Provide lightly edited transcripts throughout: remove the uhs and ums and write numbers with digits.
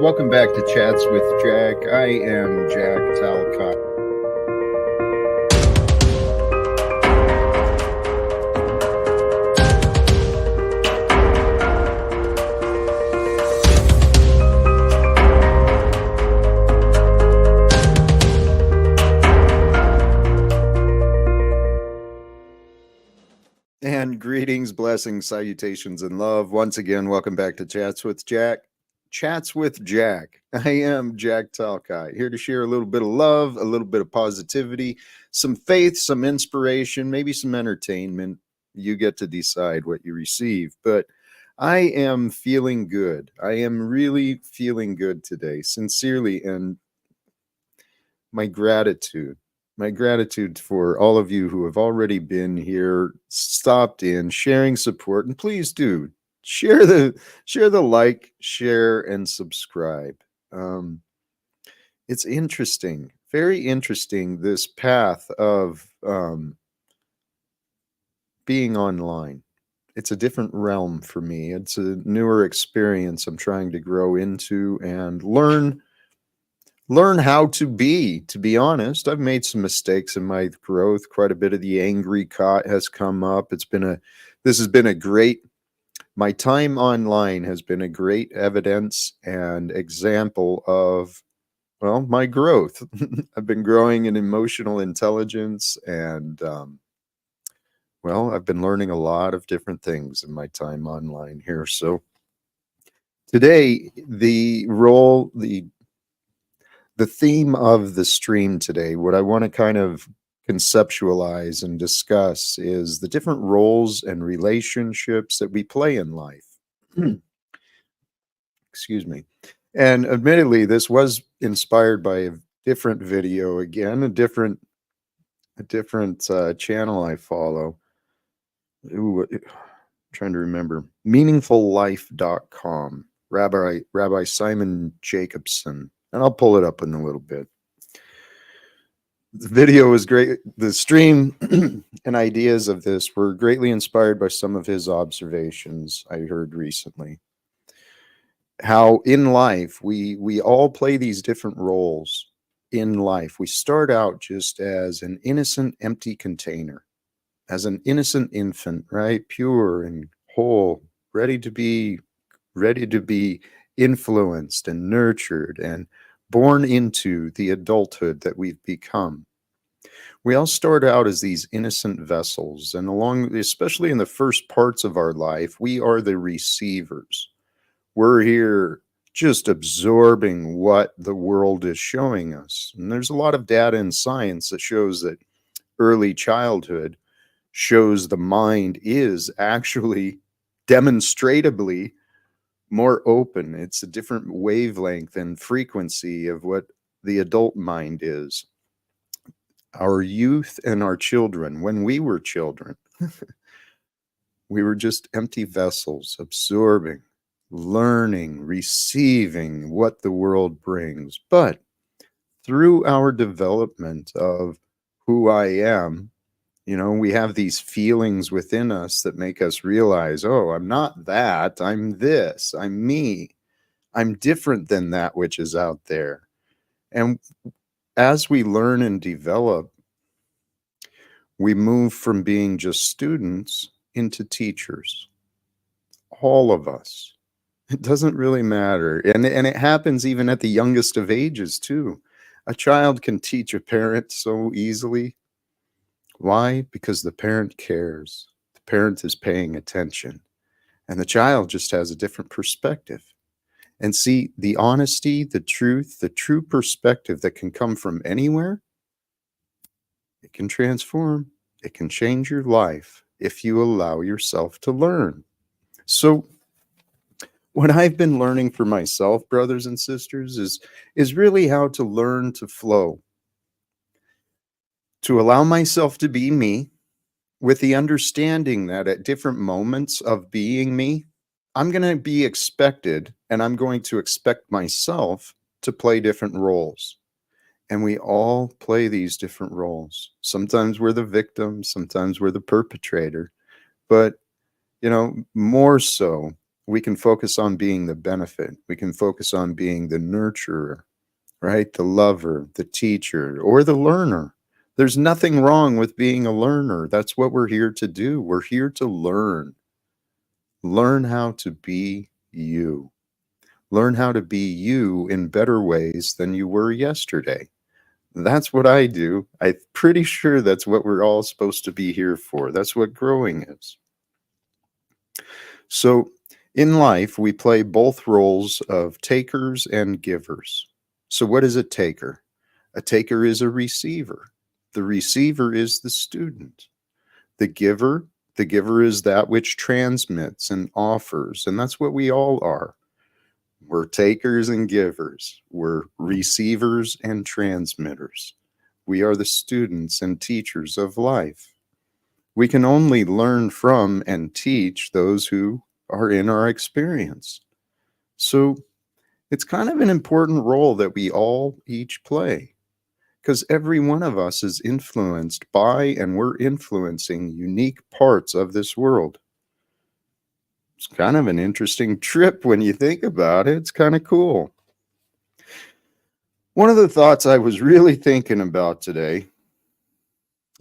Welcome back to Chats with Jack. I am Jack Talcott. And greetings, blessings, salutations, and love. Once again, welcome back to Chats with Jack. Chats with Jack. I am Jack Talcott, here to share a little bit of love, a little bit of positivity, some faith, some inspiration, maybe some entertainment. You get to decide what you receive. But I am feeling good. I am really feeling good today, sincerely, and my gratitude for all of you who have already been here, stopped in, sharing support, and please do share the like, share, and subscribe. It's interesting, very interesting, this path of being online. It's a different realm for me. It's a newer experience I'm trying to grow into and learn how to be honest. I've made some mistakes in my growth. Quite a bit of the angry cot has come up. This has been a great, my time online has been a great evidence and example of, well, my growth. I've been growing in emotional intelligence and, well, I've been learning a lot of different things in my time online here. So today, the theme of the stream today, what I want to kind of conceptualize and discuss is the different roles and relationships that we play in life. Excuse me. And admittedly, this was inspired by a different video again, a different channel I follow. Ooh, trying to remember. Meaningfullife.com. Rabbi Simon Jacobson. And I'll pull it up in a little bit. The video was great. The stream and ideas of this were greatly inspired by some of his observations I heard recently. How in life, we all play these different roles in life. We start out just as an innocent, empty container, as an innocent infant, right? Pure and whole, ready to be influenced and nurtured and born into the adulthood that we've become. We all start out as these innocent vessels, and especially in the first parts of our life, we are the receivers. We're here just absorbing what the world is showing us. And there's a lot of data in science that shows that early childhood shows the mind is actually demonstrably more open. It's a different wavelength and frequency of what the adult mind is. Our youth and our children, when we were children, we were just empty vessels, absorbing, learning, receiving what the world brings. But through our development of who I am, we have these feelings within us that make us realize, oh, I'm not that, I'm this, I'm me. I'm different than that which is out there. And as we learn and develop, we move from being just students into teachers. All of us. It doesn't really matter. And it happens even at the youngest of ages, too. A child can teach a parent so easily. Why? Because the parent cares. The parent is paying attention. And the child just has a different perspective. And see, the honesty, the truth, the true perspective that can come from anywhere, it can transform. It can change your life if you allow yourself to learn. So what I've been learning for myself, brothers and sisters, is really how to learn to flow. To allow myself to be me, with the understanding that at different moments of being me, I'm going to be expected, and I'm going to expect myself to play different roles. And we all play these different roles. Sometimes we're the victim, sometimes we're the perpetrator. But, more so, We can focus on being the benefit. We can focus on being the nurturer, right? The lover, the teacher, or the learner. There's nothing wrong with being a learner. That's what we're here to do. We're here to learn. Learn how to be you. Learn how to be you in better ways than you were yesterday. That's what I do. I'm pretty sure that's what we're all supposed to be here for. That's what growing is. So, in life, we play both roles of takers and givers. So, what is a taker? A taker is a receiver. The receiver is the student. The giver, the giver is that which transmits and offers, and that's what we all are. We're takers and givers. We're receivers and transmitters. We are the students and teachers of life. We can only learn from and teach those who are in our experience. So it's kind of an important role that we all each play, because every one of us is influenced by and we're influencing unique parts of this world. It's kind of an interesting trip when you think about it. It's kind of cool. One of the thoughts I was really thinking about today,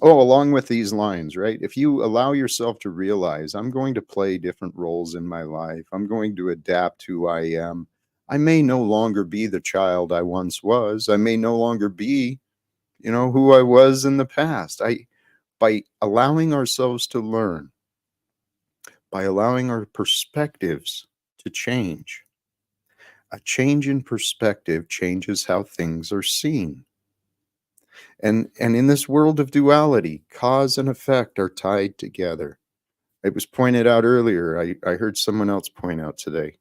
along with these lines, right? If you allow yourself to realize, I'm going to play different roles in my life, I'm going to adapt who I am. I may no longer be the child I once was. I may no longer be, who I was in the past. By allowing ourselves to learn, by allowing our perspectives to change, a change in perspective changes how things are seen. And in this world of duality, cause and effect are tied together. It was pointed out earlier. I heard someone else point out today.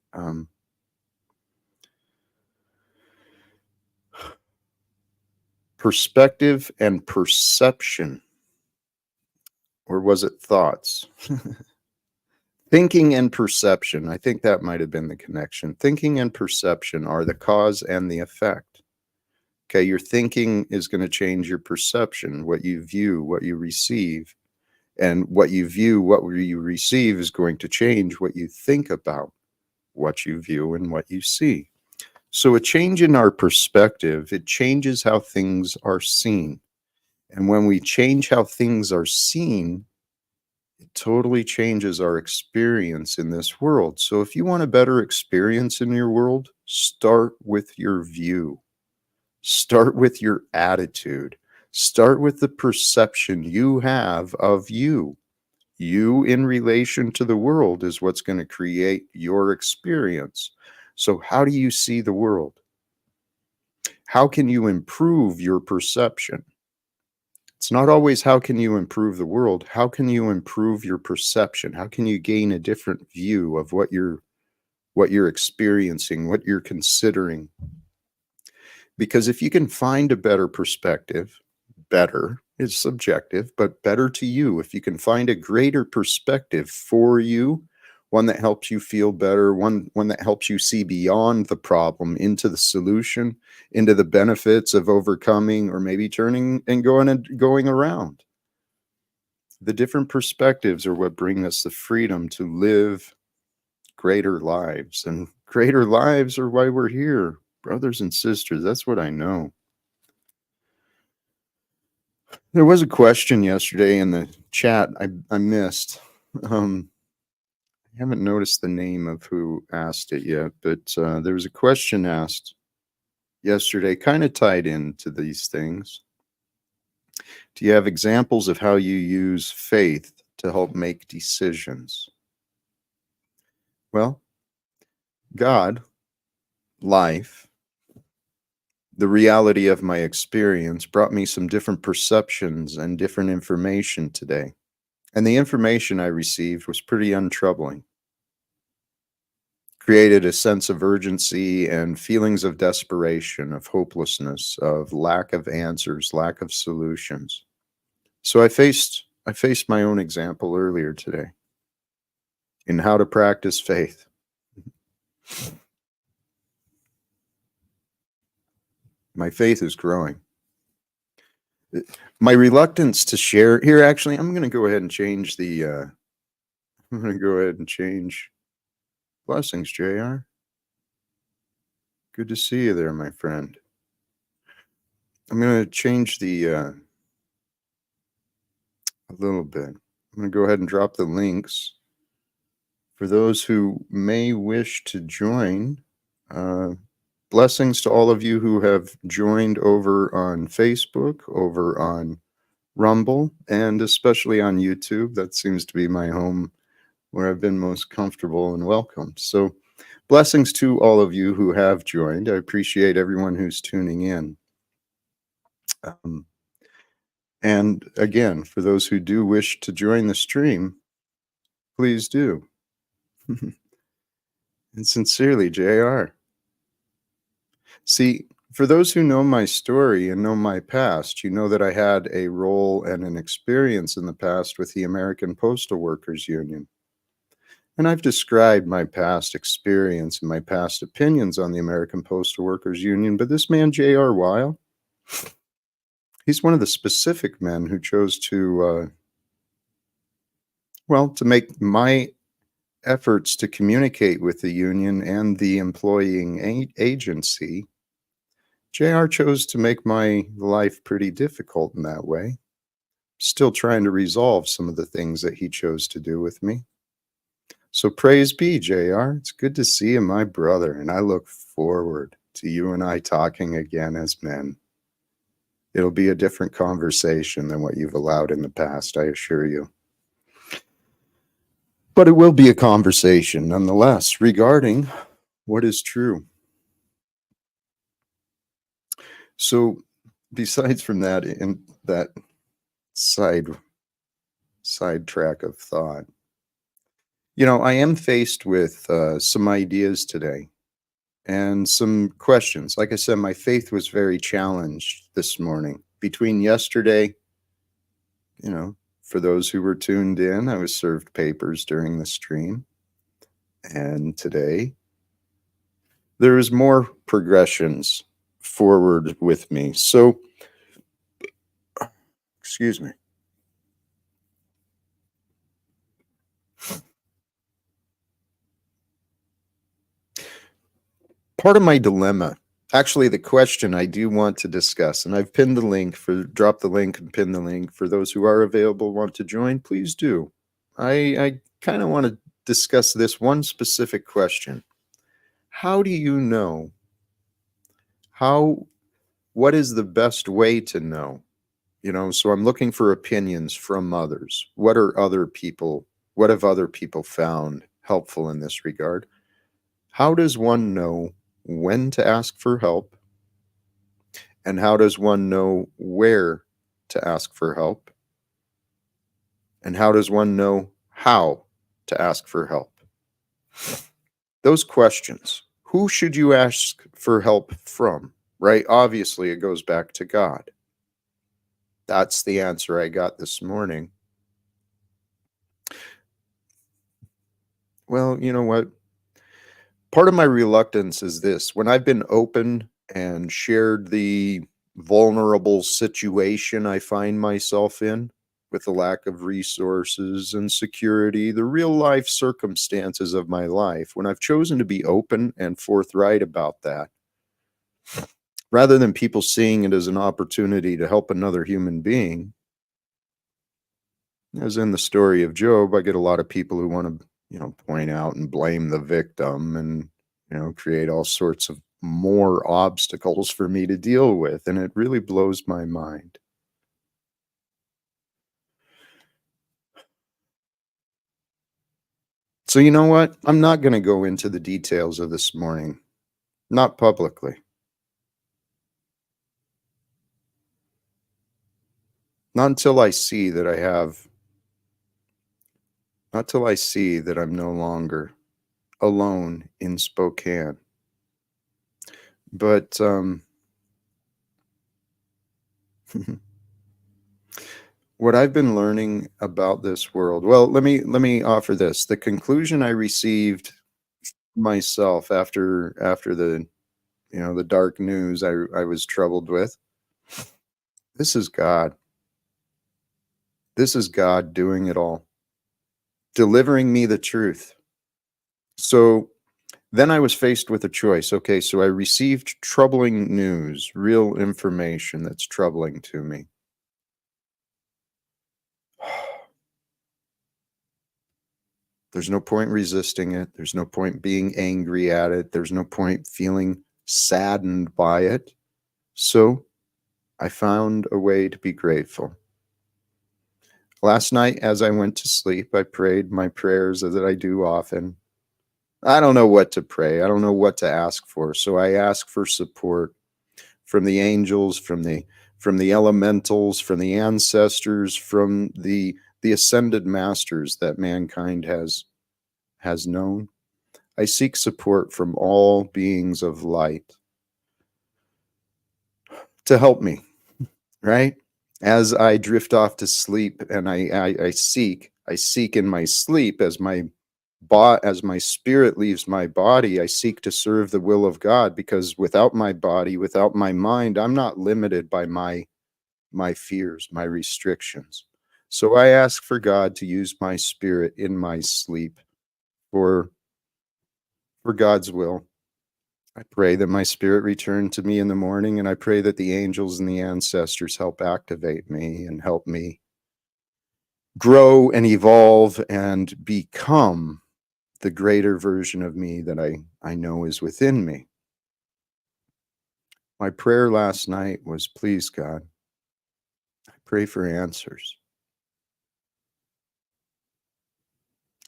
Perspective and perception, or was it thoughts? Thinking and perception. I think that might have been the connection. Thinking and perception are the cause and the effect. Okay, your thinking is going to change your perception, what you view, what you receive. And what you view, what you receive is going to change what you think about what you view and what you see. So a change in our perspective, it changes how things are seen. And when we change how things are seen, it totally changes our experience in this world. So if you want a better experience in your world, start with your view. Start with your attitude. Start with the perception you have of you. You in relation to the world is what's going to create your experience. So, how do you see the world? How can you improve your perception? It's not always how can you improve the world. How can you improve your perception? How can you gain a different view of what you're experiencing, what you're considering? Because if you can find a better perspective, better is subjective, but better to you. If you can find a greater perspective for you, one that helps you feel better, one that helps you see beyond the problem into the solution, into the benefits of overcoming or maybe turning and going around. The different perspectives are what bring us the freedom to live greater lives. And greater lives are why we're here, brothers and sisters. That's what I know. There was a question yesterday in the chat I missed. I haven't noticed the name of who asked it yet, but there was a question asked yesterday, kind of tied into these things. Do you have examples of how you use faith to help make decisions? Well, God, life, the reality of my experience brought me some different perceptions and different information today. And the information I received was pretty untroubling. Created a sense of urgency and feelings of desperation, of hopelessness, of lack of answers, lack of solutions. So I faced my own example earlier today in how to practice faith. My faith is growing. My reluctance to share here, actually, I'm going to go ahead and change Blessings, JR. Good to see you there, my friend. I'm going to change the a little bit. I'm going to go ahead and drop the links for those who may wish to join. Uh, Blessings to all of you who have joined over on Facebook, over on Rumble, and especially on YouTube. That seems to be my home where I've been most comfortable and welcome. So, blessings to all of you who have joined. I appreciate everyone who's tuning in. Um, and again, for those who do wish to join the stream, please do. And sincerely, JR. See, for those who know my story and know my past, you know that I had a role and an experience in the past with the American Postal Workers Union. And I've described my past experience and my past opinions on the American Postal Workers Union, but this man, J.R. Weil, he's one of the specific men who chose to, to make my efforts to communicate with the union and the employing agency. JR chose to make my life pretty difficult in that way. Still trying to resolve some of the things that he chose to do with me. So praise be, JR. It's good to see you, my brother, and I look forward to you and I talking again as men. It'll be a different conversation than what you've allowed in the past, I assure you. But it will be a conversation nonetheless regarding what is true. So besides from that, in that sidetrack of thought, I am faced with some ideas today and some questions. Like I said, my faith was very challenged this morning. Between yesterday, for those who were tuned in, I was served papers during the stream. And today, there is more progressions forward with me. So, excuse me. Part of my dilemma, actually, the question I do want to discuss, and I've pinned the link drop the link and pin the link for those who are available, want to join, please do. I kind of want to discuss this one specific question. How do you know what is the best way to know? So I'm looking for opinions from others. What have other people found helpful in this regard? How does one know when to ask for help? And how does one know where to ask for help? And how does one know how to ask for help? Those questions. Who should you ask for help from? Right? Obviously, it goes back to God. That's the answer I got this morning. Well, you know what? Part of my reluctance is this. When I've been open and shared the vulnerable situation I find myself in, with the lack of resources and security, the real life circumstances of my life, when I've chosen to be open and forthright about that, rather than people seeing it as an opportunity to help another human being, as in the story of Job, I get a lot of people who want to, point out and blame the victim and, create all sorts of more obstacles for me to deal with. And it really blows my mind. So you know what? I'm not going to go into the details of this morning, not publicly. Not until I see that not till I see that I'm no longer alone in Spokane. But what I've been learning about this world, well, let me offer this. The conclusion I received myself after the the dark news I was troubled with. This is God. This is God doing it all, delivering me the truth. So Then I was faced with a choice. Okay, so I received troubling news, real information that's troubling to me. There's no point resisting it. There's no point being angry at it. There's no point feeling saddened by it. So I found a way to be grateful. Last night, as I went to sleep, I prayed my prayers that I do often. I don't know what to pray. I don't know what to ask for. So I ask for support from the angels, from the elementals, from the ancestors, from the ascended masters that mankind has known. I seek support from all beings of light to help me, right? As I drift off to sleep and I seek in my sleep as my spirit leaves my body, I seek to serve the will of God, because without my body, without my mind, I'm not limited by my fears, my restrictions. So I ask for God to use my spirit in my sleep for God's will. I pray that my spirit return to me in the morning, and I pray that the angels and the ancestors help activate me and help me grow and evolve and become the greater version of me that I know is within me. My prayer last night was, please, God, I pray for answers.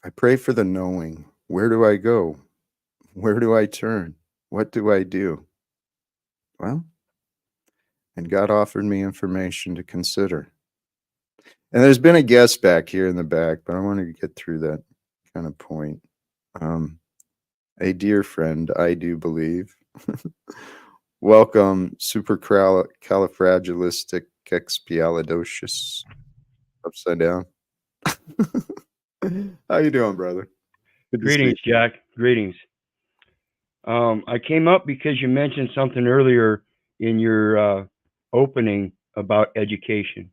I pray for the knowing. Where do I go? Where do I turn? What do I do? Well, and God offered me information to consider. And there's been a guest back here in the back, but I want to get through that kind of point. A dear friend, I do believe. Welcome, supercalifragilisticexpialidocious. Upside down. How you doing, brother? Good to see you. Greetings, Jack. Greetings. I came up because you mentioned something earlier in your opening about education.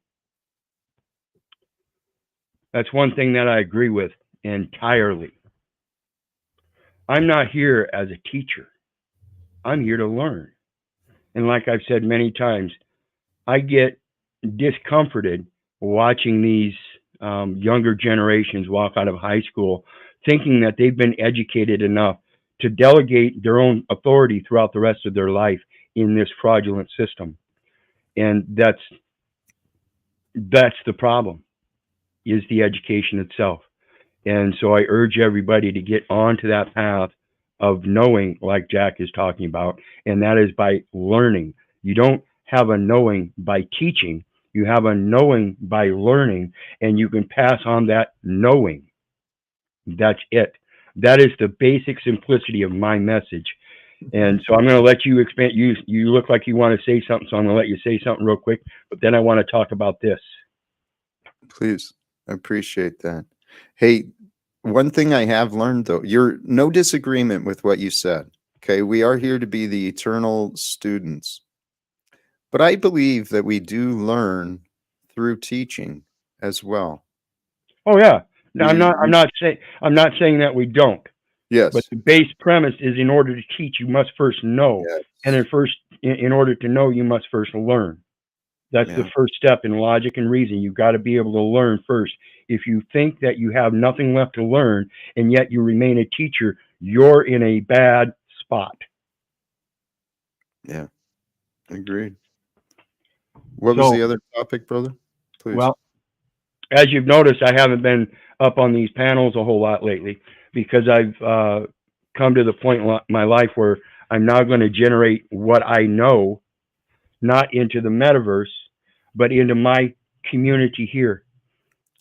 That's one thing that I agree with entirely. I'm not here as a teacher. I'm here to learn. And like I've said many times, I get discomforted watching these younger generations walk out of high school thinking that they've been educated enough to delegate their own authority throughout the rest of their life in this fraudulent system. And that's the problem, is the education itself. And so I urge everybody to get onto that path of knowing, like Jack is talking about, and that is by learning. You don't have a knowing by teaching, you have a knowing by learning, and you can pass on that knowing. That's it. That is the basic simplicity of my message. And so I'm going to let you expand. You look like you want to say something, so I'm going to let you say something real quick. But then I want to talk about this. Please, I appreciate that. Hey, one thing I have learned, though, you're no disagreement with what you said. Okay, we are here to be the eternal students. But I believe that we do learn through teaching as well. Oh yeah. Now, I'm We, not. I'm we not saying. I'm not saying that we don't. But yes, the base premise is, in order to teach, you must first know, and yes, in order to know, you must first learn. That's the yeah, first step in logic and reason. You've got to be able to learn first. If you think that you have nothing left to learn and yet you remain a teacher, you're in a bad spot. yeah, agreed. What was So, the other topic, brother? Please. well, as you've noticed, I haven't been up on these panels a whole lot lately because I've come to the point in my life where I'm now going to generate what I know, not into the metaverse, but into my community here.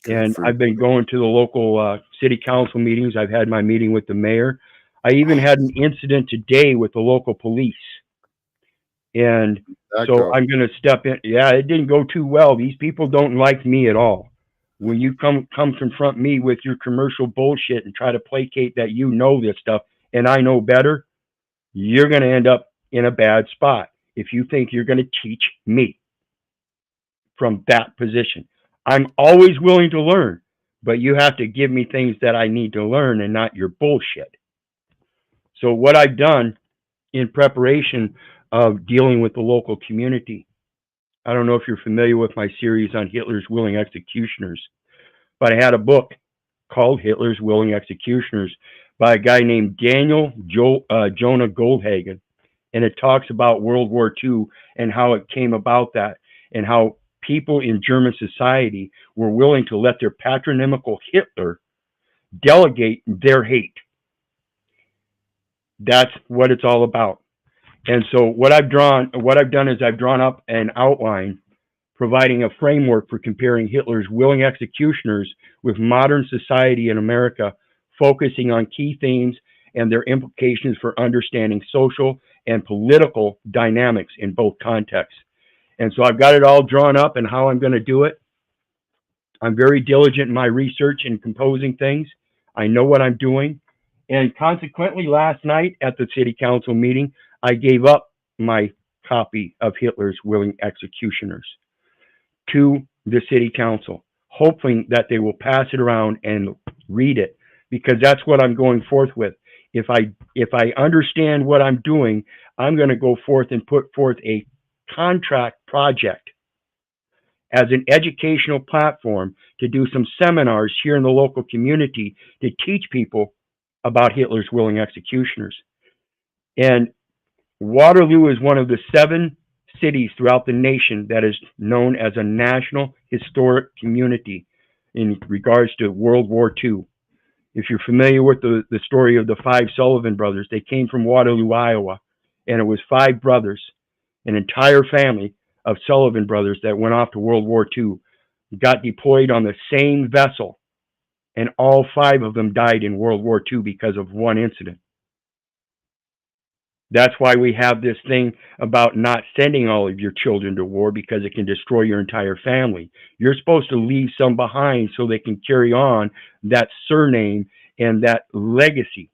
Good And for you. I've been going to the local city council meetings. I've had my meeting with the mayor. I even had an incident today with the local police. And That so go. I'm going to step in. Yeah, it didn't go too well. These people don't like me at all. When you come confront me with your commercial bullshit and try to placate that you know this stuff and I know better, you're going to end up in a bad spot if you think you're going to teach me from that position. I'm always willing to learn, but you have to give me things that I need to learn and not your bullshit. So what I've done in preparation of dealing with the local community, I don't know if you're familiar with my series on Hitler's willing executioners, but I had a book called Hitler's Willing Executioners by a guy named Jonah Goldhagen. And it talks about World War II and how it came about that, and how people in German society were willing to let their patronymical Hitler delegate their hate. That's what it's all about. And so what I've done is I've drawn up an outline providing a framework for comparing Hitler's willing executioners with modern society in America, focusing on key themes and their implications for understanding social and political dynamics in both contexts. And so I've got it all drawn up and how I'm going to do it. I'm very diligent in my research and composing things. I know what I'm doing. And consequently, last night at the city council meeting, I gave up my copy of Hitler's Willing Executioners to the city council, hoping that they will pass it around and read it, because that's what I'm going forth with. If I understand what I'm doing, I'm going to go forth and put forth a contract project as an educational platform to do some seminars here in the local community to teach people about Hitler's willing executioners. And Waterloo is one of the 7 cities throughout the nation that is known as a national historic community in regards to World War II. If you're familiar with the story of the 5 Sullivan brothers, they came from Waterloo, Iowa, and it was 5 brothers, an entire family of Sullivan brothers that went off to World War II, got deployed on the same vessel, and all 5 of them died in World War II because of one incident. That's why we have this thing about not sending all of your children to war, because it can destroy your entire family. You're supposed to leave some behind so they can carry on that surname and that legacy.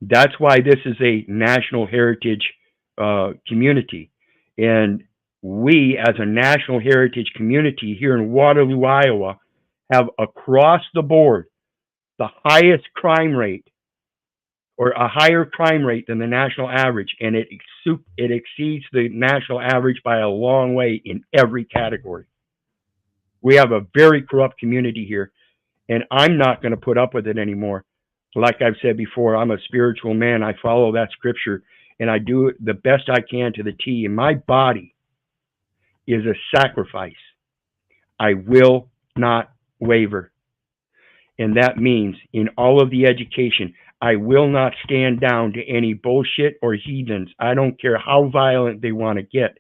That's why this is a national heritage community. And we, as a national heritage community here in Waterloo, Iowa, have across the board the highest crime rate, or a higher crime rate than the national average, and it exceeds the national average by a long way in every category. We have a very corrupt community here, and I'm not going to put up with it anymore. Like I've said before, I'm a spiritual man. I follow that scripture, and I do it the best I can to the T. And my body is a sacrifice. I will not waver. And that means in all of the education, I will not stand down to any bullshit or heathens. I don't care how violent they want to get.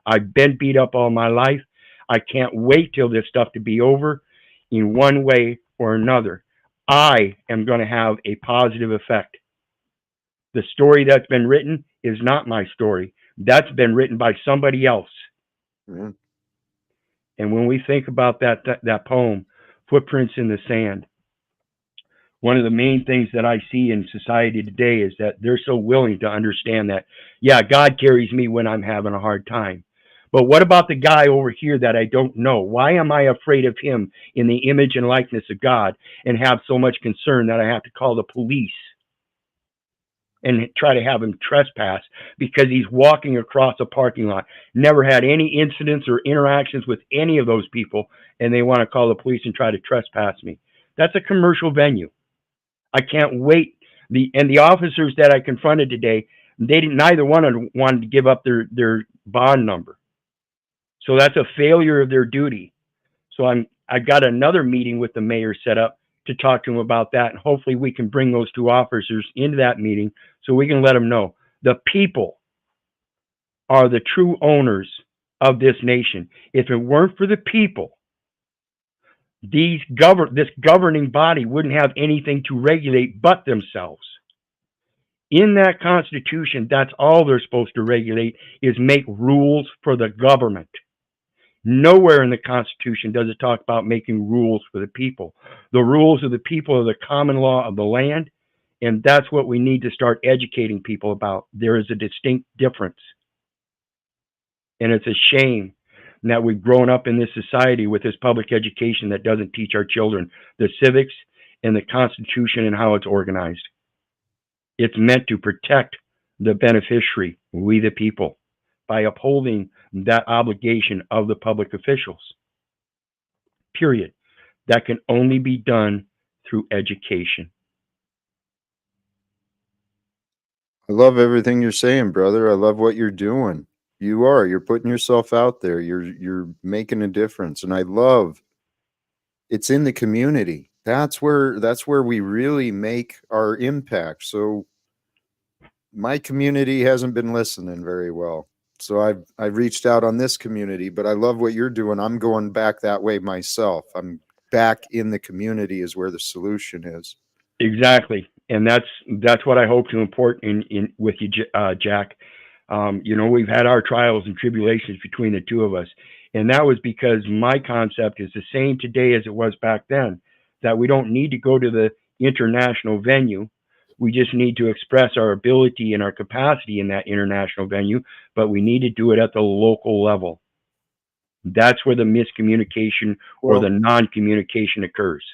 I've been beat up all my life. I can't wait till this stuff to be over in one way or another. I am going to have a positive effect. The story that's been written is not my story. That's been written by somebody else. Yeah. And when we think about that poem, Footprints in the Sand, one of the main things that I see in society today is that they're so willing to understand that, yeah, God carries me when I'm having a hard time. But what about the guy over here that I don't know? Why am I afraid of him in the image and likeness of God, and have so much concern that I have to call the police and try to have him trespass because he's walking across a parking lot? Never had any incidents or interactions with any of those people, and they want to call the police and try to trespass me. That's a commercial venue. I can't wait. The officers that I confronted today, they didn't. Neither one wanted to give up their bond number. So that's a failure of their duty. So I've got another meeting with the mayor set up to talk to him about that, and hopefully we can bring those 2 officers into that meeting so we can let them know the people are the true owners of this nation. If it weren't for the people, this governing body wouldn't have anything to regulate but themselves. In that Constitution, that's all they're supposed to regulate, is make rules for the government. Nowhere in the Constitution does it talk about making rules for the people. The rules of the people are the common law of the land, and that's what we need to start educating people about. There is a distinct difference. And it's a shame that we've grown up in this society with this public education that doesn't teach our children the civics and the Constitution and how it's organized. It's meant to protect the beneficiary, we the people, by upholding that obligation of the public officials. Period. That can only be done through education. I love everything you're saying, brother. I love what you're doing. You're putting yourself out there. You're making a difference. And I love it's in the community. That's where we really make our impact. So my community hasn't been listening very well. So I've reached out on this community, but I love what you're doing. I'm going back that way myself. I'm back in the community is where the solution is. Exactly, and that's what I hope to import in with you, Jack. We've had our trials and tribulations between the two of us, and that was because my concept is the same today as it was back then. That we don't need to go to the international venue. We just need to express our ability and our capacity in that international venue, but we need to do it at the local level. That's where the miscommunication or the Well, non-communication occurs.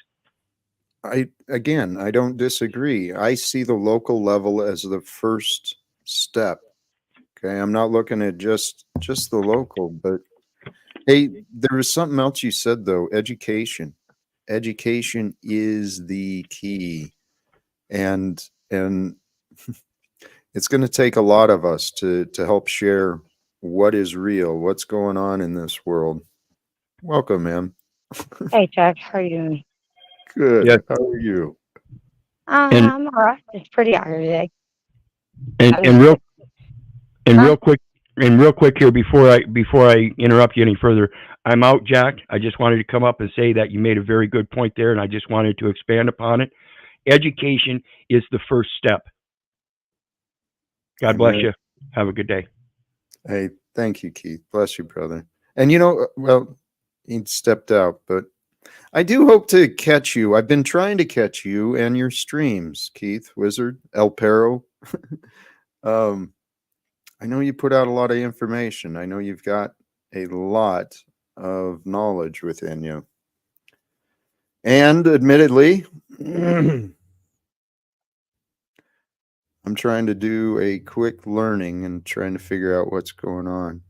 I don't disagree. I see the local level as the first step. Okay, I'm not looking at just the local, but hey, there was something else you said though, education. Education is the key. And it's going to take a lot of us to help share what is real, what's going on in this world. Welcome, man. Hey Jack, how are you doing? Yes, Good. How are you? and I'm alright. It's pretty out here today. and I was and real sick. And Huh? real quick here before I interrupt you any further, I'm out, Jack. I just wanted to come up and say that you made a very good point there, and I just wanted to expand upon it. Education is the first step. God bless Amen. you. Have a good day. Hey, thank you, Keith. Bless you, brother. And well, he stepped out, but I do hope to catch you. I've been trying to catch you and your streams, Keith, Wizard, El Perro. um, I know you put out a lot of information. I know you've got a lot of knowledge within you. And admittedly, I'm trying to do a quick learning and trying to figure out what's going on.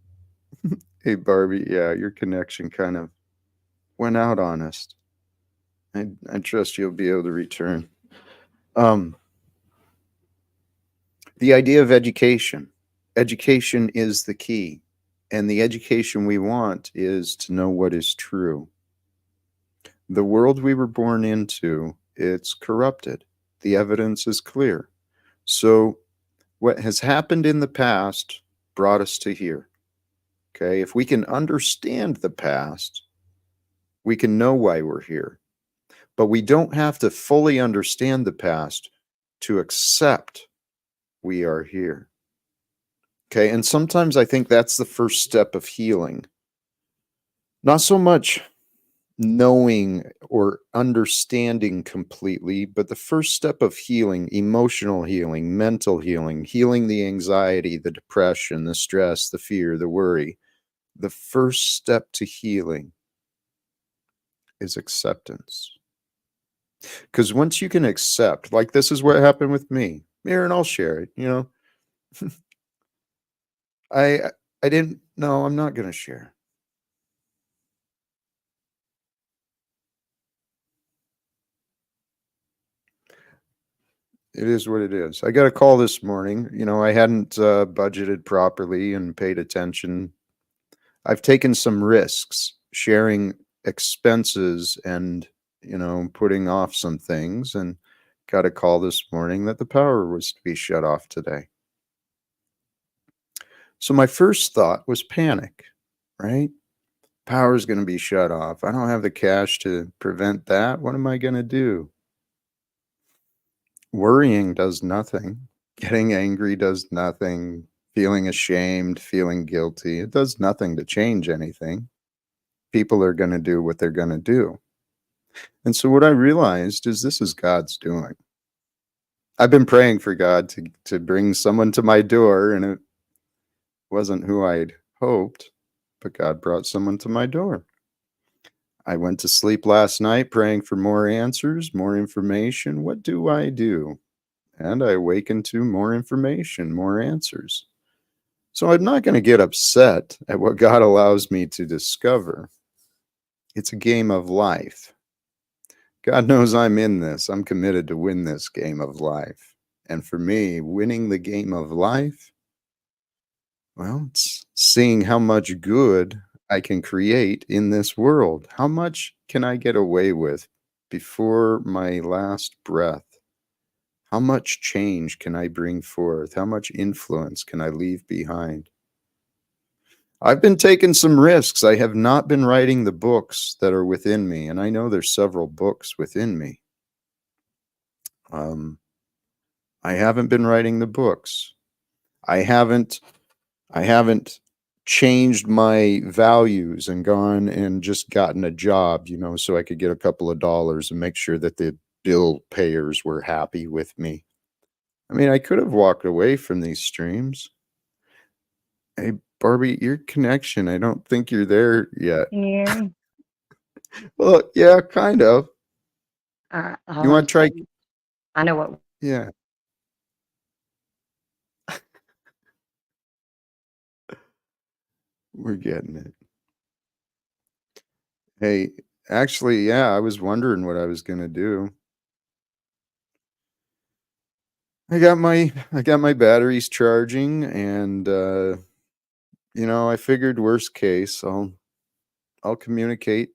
Hey, Barbie, yeah, your connection kind of went out on us. I trust you'll be able to return. Um, the idea of education. Education is the key. And the education we want is to know what is true. The world we were born into, it's corrupted. The evidence is clear. So what has happened in the past brought us to here. Okay, if we can understand the past, we can know why we're here. But we don't have to fully understand the past to accept we are here. Okay, and sometimes I think that's the first step of healing. Not so much knowing or understanding completely, but the first step of healing, emotional healing, mental healing, healing the anxiety, the depression, the stress, the fear, the worry. The first step to healing is acceptance. Because once you can accept, like this is what happened with me, Aaron, I'll share it. I I didn't. No, I'm not going to share. It is what it is. I got a call this morning. I hadn't budgeted properly and paid attention. I've taken some risks sharing expenses and, putting off some things, and got a call this morning that the power was to be shut off today. So my first thought was panic, right? Power's going to be shut off. I don't have the cash to prevent that. What am I going to do? Worrying does nothing. Getting angry does nothing. Feeling ashamed, feeling guilty, it does nothing to change anything. People are going to do what they're going to do. And so what I realized is this is God's doing. I've been praying for God to bring someone to my door, and it wasn't who I'd hoped, but God brought someone to my door. I went to sleep last night praying for more answers, more information. What do I do? And I awaken to more information, more answers. So I'm not going to get upset at what God allows me to discover. It's a game of life. God knows I'm in this. I'm committed to win this game of life. And for me, winning the game of life, well, it's seeing how much good I can create in this world. How much can I get away with before my last breath? How much change can I bring forth? How much influence can I leave behind? I've been taking some risks. I have not been writing the books that are within me, and I know there's several books within me. Um, I haven't been writing the books. I haven't changed my values and gone and just gotten a job, so I could get a couple of dollars and make sure that the bill payers were happy with me. I mean, I could have walked away from these streams. Hey, Barbie, your connection, I don't think you're there yet. Can you hear me? Well, yeah, kind of. All right, You hold on want a to try? second. I know what. Yeah, we're getting it. Hey, actually, yeah, I was wondering what I was gonna do. I got my batteries charging, and I figured worst case, I'll communicate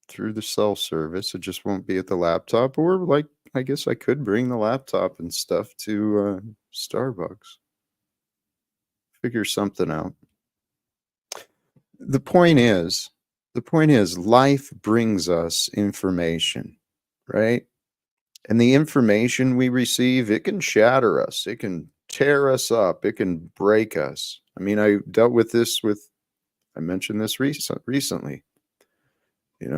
through the cell service. It just won't be at the laptop, or like I guess I could bring the laptop and stuff to Starbucks. Figure something out. The point is, life brings us information, right? And the information we receive, it can shatter us, it can tear us up, it can break us. I mean, I dealt with this I mentioned this recently, you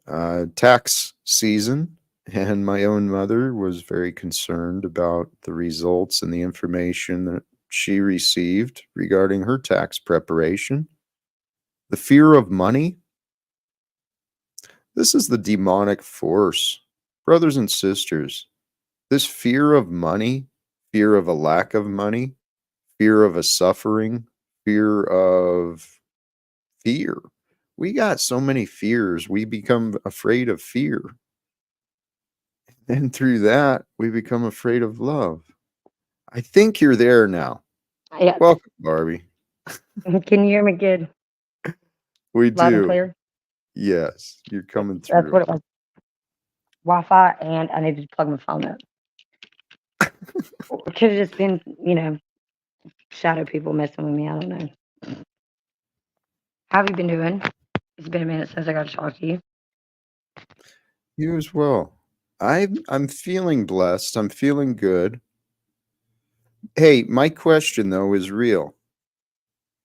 know, tax season. And my own mother was very concerned about the results and the information that she received regarding her tax preparation. The fear of money, this is the demonic force. Brothers and sisters, this fear of money, fear of a lack of money, fear of a suffering, fear of fear. We got so many fears, we become afraid of fear. And through that, we become afraid of love. I think you're there now. Yeah. Welcome, Barbie. Can you hear me good, We loud and do. clear? Yes, you're coming That's through. what it was. Wi-Fi, and I needed to plug my phone up. It could have just been, shadow people messing with me. I don't know. How have you been doing? It's been a minute since I got to talk to you. You as well. I'm feeling blessed. I'm feeling good. Hey, my question though is real.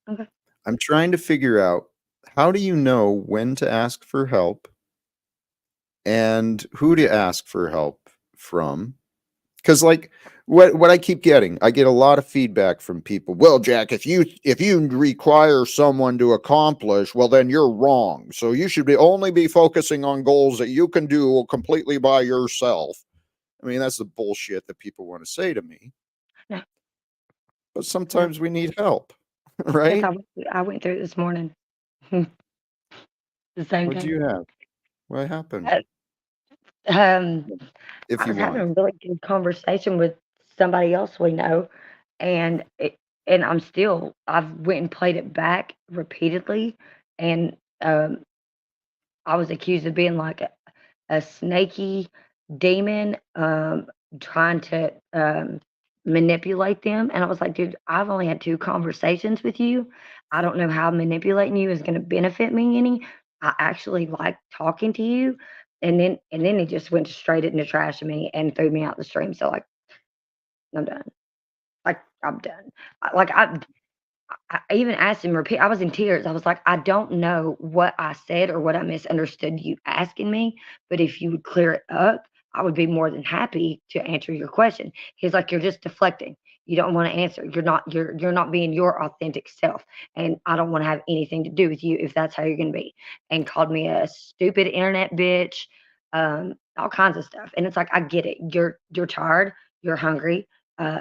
Okay. I'm trying to figure out, how do you know when to ask for help and who to ask for help from? Because like what I keep getting, I get a lot of feedback from people. Well, Jack, if you require someone to accomplish, well, then you're wrong. So you should only be focusing on goals that you can do completely by yourself. I mean, that's the bullshit that people want to say to me. No, But no. sometimes we need help, Yes, right? I went through it this morning. The same What do thing. you have? What happened? Uh, Um, If I you was having want. a really good conversation with somebody else we know, and I've went and played it back repeatedly, and I was accused of being like a snaky demon, trying to manipulate them. And I was like, dude, I've only had two conversations with you. I don't know how manipulating you is going to benefit me any. I actually like talking to you. And then he just went straight into trashing me and threw me out the stream. So like, I'm done. Like I'm done. I even asked him repeat. I was in tears. I was like, I don't know what I said or what I misunderstood you asking me, but if you would clear it up, I would be more than happy to answer your question. He's like, you're just deflecting. You don't want to answer. You're not being your authentic self, and I don't want to have anything to do with you if that's how you're going to be." And called me a stupid internet bitch, all kinds of stuff. And it's like, I get it. You're tired. You're hungry.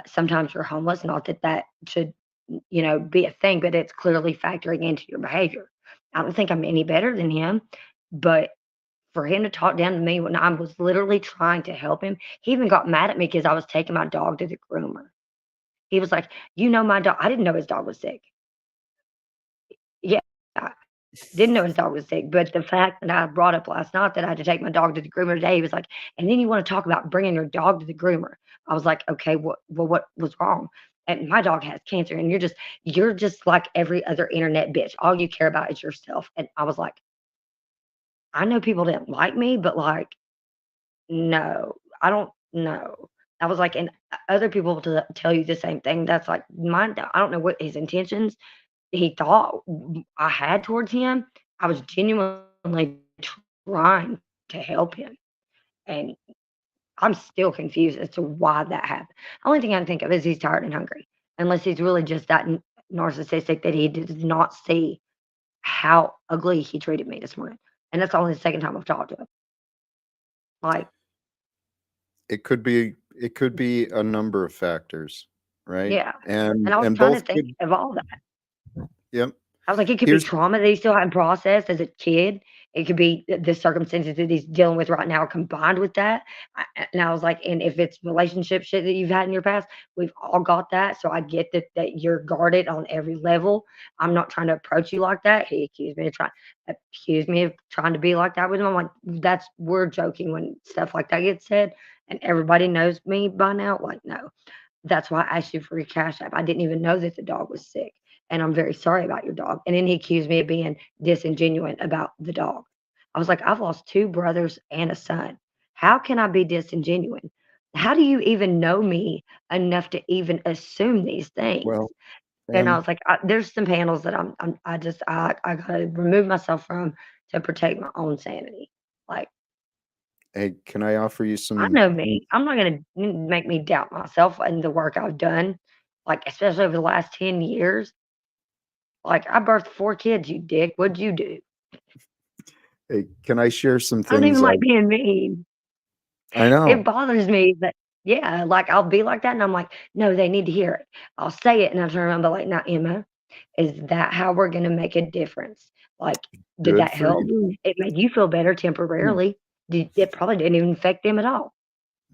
Sometimes you're homeless. Not that that should, be a thing, but it's clearly factoring into your behavior. I don't think I'm any better than him, but for him to talk down to me when I was literally trying to help him, he even got mad at me because I was taking my dog to the groomer. He was like, my dog. I didn't know his dog was sick. Yeah, didn't know his dog was sick. But the fact that I brought up last night that I had to take my dog to the groomer today, he was like, and then you want to talk about bringing your dog to the groomer. I was like, okay, what was wrong? And my dog has cancer, and you're just like every other internet bitch. All you care about is yourself. And I was like, I know people didn't like me, but like, no, I don't know. I was like, and other people to tell you the same thing. That's like mine. I don't know what his intentions he thought I had towards him. I was genuinely trying to help him, and I'm still confused as to why that happened. Only thing I can think of is he's tired and hungry, unless he's really just that narcissistic that he does not see how ugly he treated me this morning, and that's only the second time I've talked to him. Like, It could be a number of factors, right? yeah, And and I was and trying to both think could. of all that. Yep. I was like, it could be Here's trauma that he still hadn't processed as a kid. It could be the circumstances that he's dealing with right now combined with that. And I was like, and if it's relationship shit that you've had in your past, we've all got that. So I get that you're guarded on every level. I'm not trying to approach you like that. He accused me of trying to be like that with him. I'm like, we're joking when stuff like that gets said. And everybody knows me by now. Like, no. That's why I asked you for your cash app. I didn't even know that the dog was sick, and I'm very sorry about your dog. And then he accused me of being disingenuous about the dog. I was like, I've lost 2 brothers and a son. How can I be disingenuous? How do you even know me enough to even assume these things? well, And I Em, was like, there's some panels that I gotta remove myself from to protect my own sanity. Like, hey, can I offer you I some? know me. I'm not gonna make me doubt myself and the work I've done, like, especially over the last 10 years. Like, I birthed 4 kids, you dick. What'd you do? Hey, can I share some I don't even things like being mean. I It know. bothers me that, yeah, like, I'll be like that, and I'm like, "No, they need to hear it." I'll say it, and I turn around and be like, "Now, Emma, is that how we're gonna make a difference? Like, did Good that for help? you. It made you feel better temporarily. It probably didn't even affect them at all."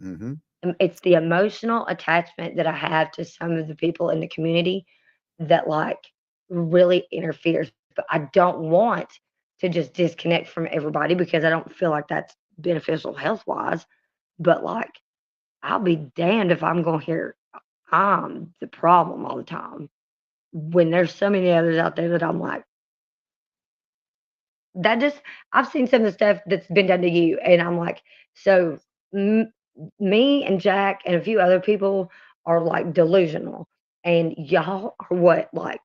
Mm-hmm. It's the emotional attachment that I have to some of the people in the community that, like, really interferes, but I don't want to just disconnect from everybody because I don't feel like that's beneficial health-wise, but, like, I'll be damned if I'm gonna hear I'm the problem all the time when there's so many others out there that I'm like, that just I've seen some of the stuff that's been done to you, and I'm like, so m me and Jack and a few other people are, like, delusional, and y'all are what, like,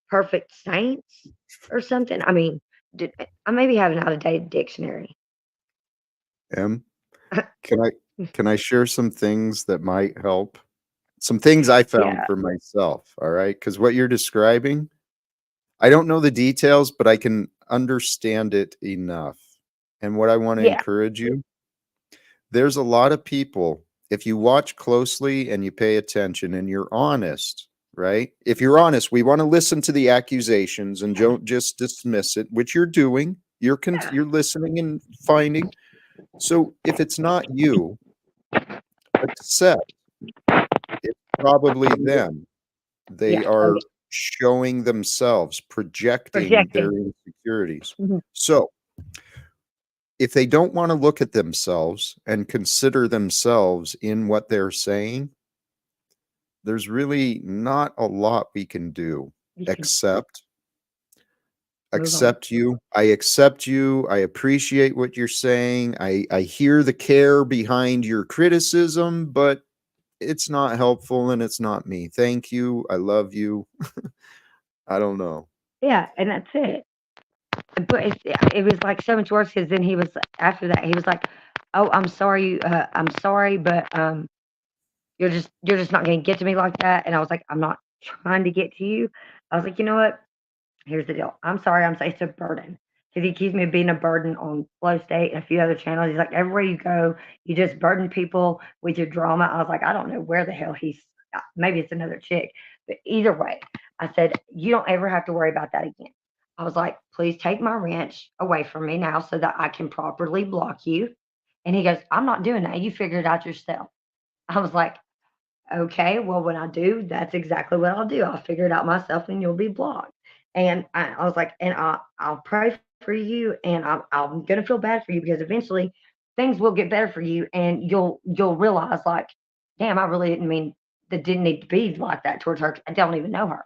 perfect saints or something? I mean, did I maybe have an out-of-date dictionary. Em, can I can I share some things that might help? Some things I found Yeah, for myself, all right? Because what you're describing, I don't know the details, but I can understand it enough. And what I want to yeah, encourage you, there's a lot of people, if you watch closely and you pay attention and you're honest, right? If you're honest, we want to listen to the accusations and don't just dismiss it, which you're doing. yeah, You're listening and finding. So if it's not you, accept it's probably them. They yeah, oh, are yeah, showing themselves, projecting their projecting. insecurities. Mhm, So if they don't want to look at themselves and consider themselves in what they're saying, there's really not a lot we can do you can except move on. accept you. I accept you. I appreciate what you're saying. I hear the care behind your criticism, but it's not helpful and it's not me. Thank you. I love you. I don't know. Yeah, and that's it. But it was, like, so much worse because then he was after that, he was like, "Oh, I'm sorry, but, You're just not gonna get to me like that. And I was like, I'm not trying to get to you. I was like, you know what? Here's the deal. I'm sorry. I'm saying it's a burden because he accused me of being a burden on Flow State and a few other channels. He's like, everywhere you go, you just burden people with your drama. I was like, I don't know where the hell he's. Maybe it's another chick, but either way, I said you don't ever have to worry about that again. I was like, please take my wrench away from me now so that I can properly block you. And he goes, I'm not doing that. You figure it out yourself. I was like, okay, well, when I do, that's exactly what I'll do. I'll figure it out myself and you'll be blocked. And I was like, and I'll pray for you and I'm going to feel bad for you because eventually things will get better for you and you'll realize like, damn, I really didn't mean that didn't need to be like that towards her. I don't even know her,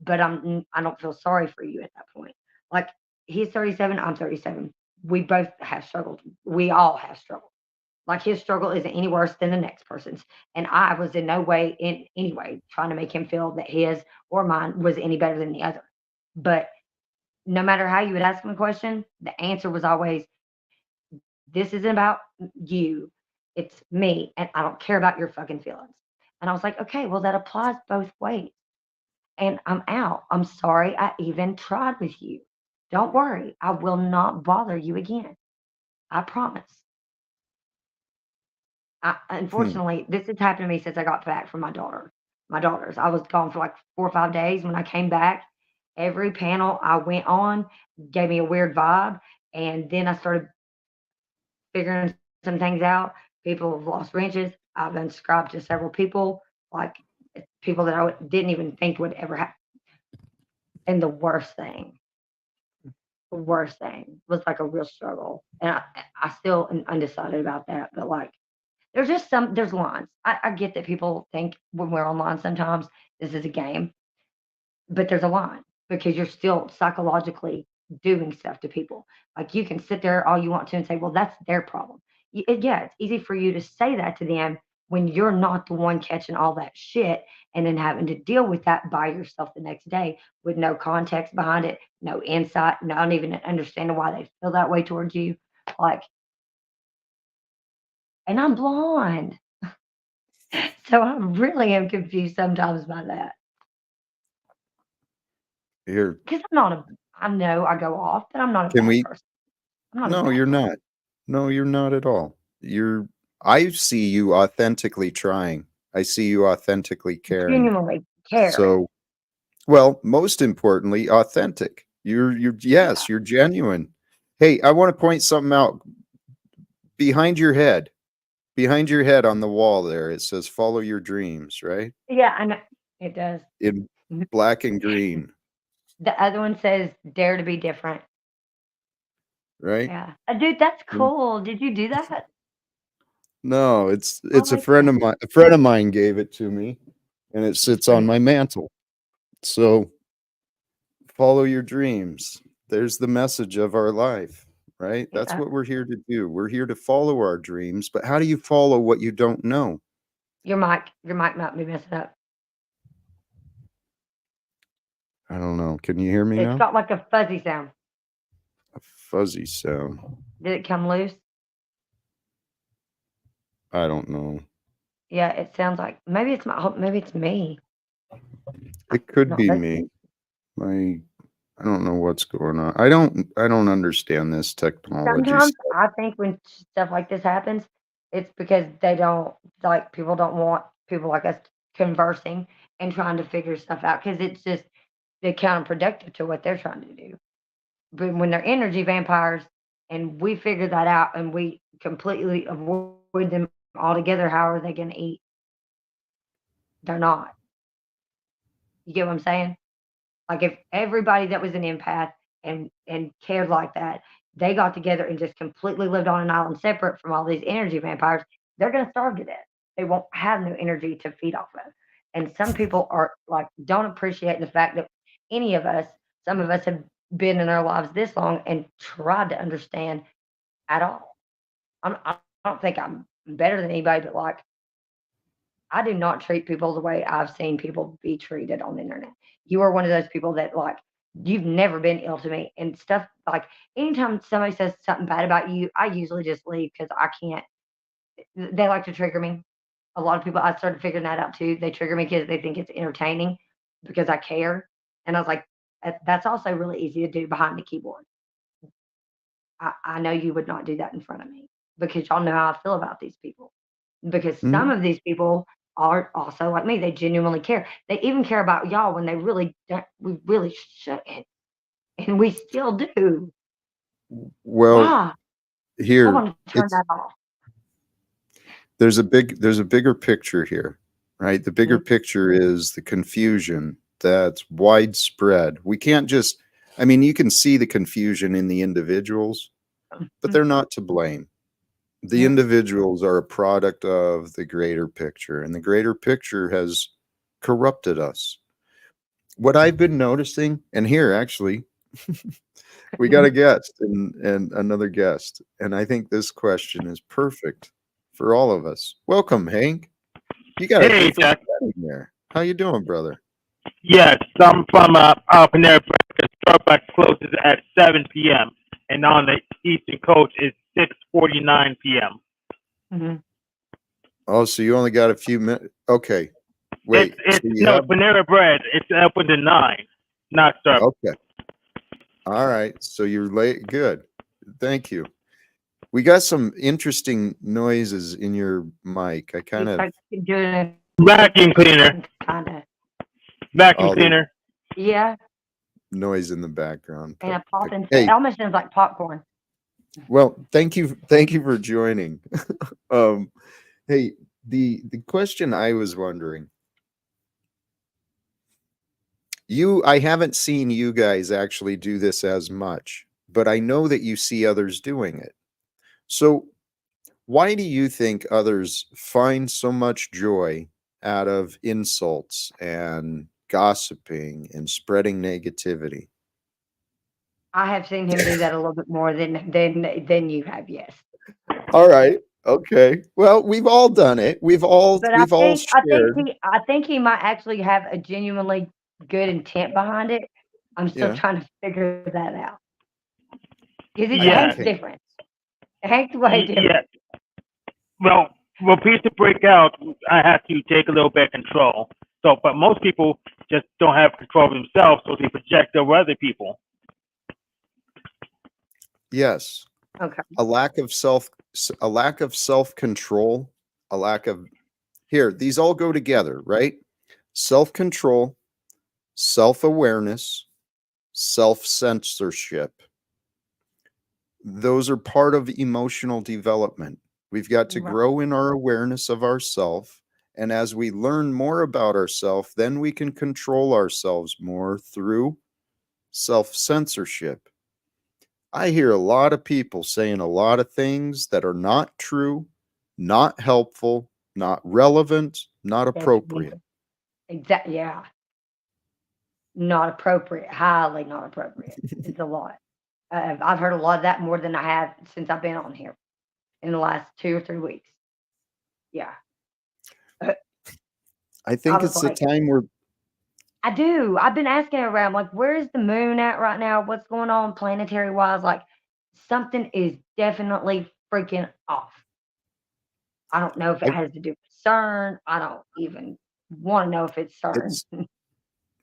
but I don't feel sorry for you at that point. Like he's 37, I'm 37. We both have struggled. We all have struggled. Like his struggle isn't any worse than the next person's. And I was in no way, in any way, trying to make him feel that his or mine was any better than the other. But no matter how you would ask him a question, the answer was always, this isn't about you. It's me. And I don't care about your fucking feelings. And I was like, okay, well, that applies both ways. And I'm out. I'm sorry I even tried with you. Don't worry. I will not bother you again. I promise. Hmm. Unfortunately, this has happened to me since I got back from my daughters. I was gone for like 4 or 5 days. When I came back, every panel I went on gave me a weird vibe. And then I started figuring some things out. People have lost wrenches. I've unsubscribed to several people, like people that didn't even think would ever happen. And the worst thing was like a real struggle. And I still am undecided about that. But like, there's lines. I get that people think when we're online sometimes this is a game, but there's a line because you're still psychologically doing stuff to people. Like you can sit there all you want to and say, well, that's their problem. Yeah, it's easy for you to say that to them when you're not the one catching all that shit and then having to deal with that by yourself the next day with no context behind it, no insight, not even understanding why they feel that way towards you. Like, and I'm blonde. So I really am confused sometimes by that. Here, Because I know I go off, but I'm not a can bad we? person. I'm not a No, bad you're person. not. No, you're not at all. You're. I see you authentically trying. I see you authentically caring. Genuinely caring. So, well, most importantly, authentic. You're Yeah. yes, you're genuine. Hey, I want to point something out behind your head. Behind your head on the wall there, it says "Follow your dreams," right? Yeah, I know. It does. In black and green, The other one says, dare to be different. right? Yeah. Dude, that's Mm. cool. Did you do that? No, I it's a like friend that. of mine. A friend of mine gave it to me, and it sits on Sweet. my mantle. So follow your dreams. There's the message of our life, right? That's Yeah. what we're here to do. We're here to follow our dreams, but how do you follow what you don't know? Your mic might be messing up. I don't know. Can you hear me It's now? got like a fuzzy sound. A fuzzy sound. Did it come loose? I don't know. Yeah, it sounds like maybe it's me. It could No, be that's me. My I don't know what's going on. I don't understand this technology sometimes stuff. I think when stuff like this happens, it's because they don't like people don't want people like us conversing and trying to figure stuff out because it's just they're counterproductive to what they're trying to do. But when they're energy vampires and we figure that out and we completely avoid them altogether, how are they going to eat? They're not. You get what I'm saying? Like if everybody that was an empath and cared like that, they got together and just completely lived on an island separate from all these energy vampires, they're gonna starve to death. They won't have no energy to feed off of. And some people are like don't appreciate the fact that any of us, some of us have been in our lives this long and tried to understand at all. I don't think I'm better than anybody, but like I do not treat people the way I've seen people be treated on the internet. You are one of those people that like you've never been ill to me and stuff like anytime somebody says something bad about you, I usually just leave because I can't. They like to trigger me. A lot of people, I started figuring that out too. They trigger me because they think it's entertaining because I care. And I was like, That's also really easy to do behind the keyboard. I know you would not do that in front of me because y'all know how I feel about these people. Because some Mhm. of these people are also like me. They genuinely care. They even care about y'all when they really don't. We really shouldn't, and we still do. Well, Why? I here want to turn it's that off. there's a bigger picture here, right? The bigger Mhm. picture is the confusion that's widespread. We can't just, I mean, you can see the confusion in the individuals, but they're not to blame. The Mhm. individuals are a product of the greater picture, and the greater picture has corrupted us. What I've been noticing, and here actually, we got a guest and another guest, and I think this question is perfect for all of us. Welcome, Hank. You got a Hey, different Jack. setting there. How you doing, brother? Yes, I'm from Panera Bread. Starbucks closes at 7 p.m. and on the Eastern Coast it's 6:49 p.m. Mhm. Oh, so you only got a few minutes. Okay, It's wait. So it's you no have Panera Bread. It's open to 9, not Starbucks. okay. All right. So you're late. Good. Thank you. We got some interesting noises in your mic. I kind He's of like doing a Vacuum cleaner, kind of, vacuum all the cleaner. yeah, noise in the background. and a popping. It Hey, almost sounds like popcorn. well, thank you for joining. um, hey, the question I was wondering, I haven't seen you guys actually do this as much, but I know that you see others doing it. So, why do you think others find so much joy out of insults and gossiping and spreading negativity? I have seen him do that a little bit more than you have. Yes. All right. Okay. Well, we've all done it. But We've all shared. I think he might actually have a genuinely good intent behind it. I'm still Yeah. trying to figure that out. 'Cause it's I Yes, Hank's can't. different. Hank's way different. yes. Well, peace to break out. I have to take a little bit of control. So, but most people just don't have control of themselves, so they project over other people. Yes. Okay. A lack of self-control, a lack of here, these all go together, right? Self-control, self-awareness, self-censorship. Those are part of emotional development. We've got to Right. grow in our awareness of ourself. And as we learn more about ourselves, then we can control ourselves more through self censorship. I hear a lot of people saying a lot of things that are not true, not helpful, not relevant, not That's appropriate. exactly, yeah. Not appropriate. Highly not appropriate. It's a lot. I've heard a lot of that more than I have since I've been on here in the last 2 or 3 weeks. Yeah. Uh, I I think was it's the like, time where I do. I've been asking around, like, where is the moon at right now? What's going on planetary wise? Like, something is definitely freaking off. I don't know if it I, has to do with CERN. I don't even want to know if it's CERN. it's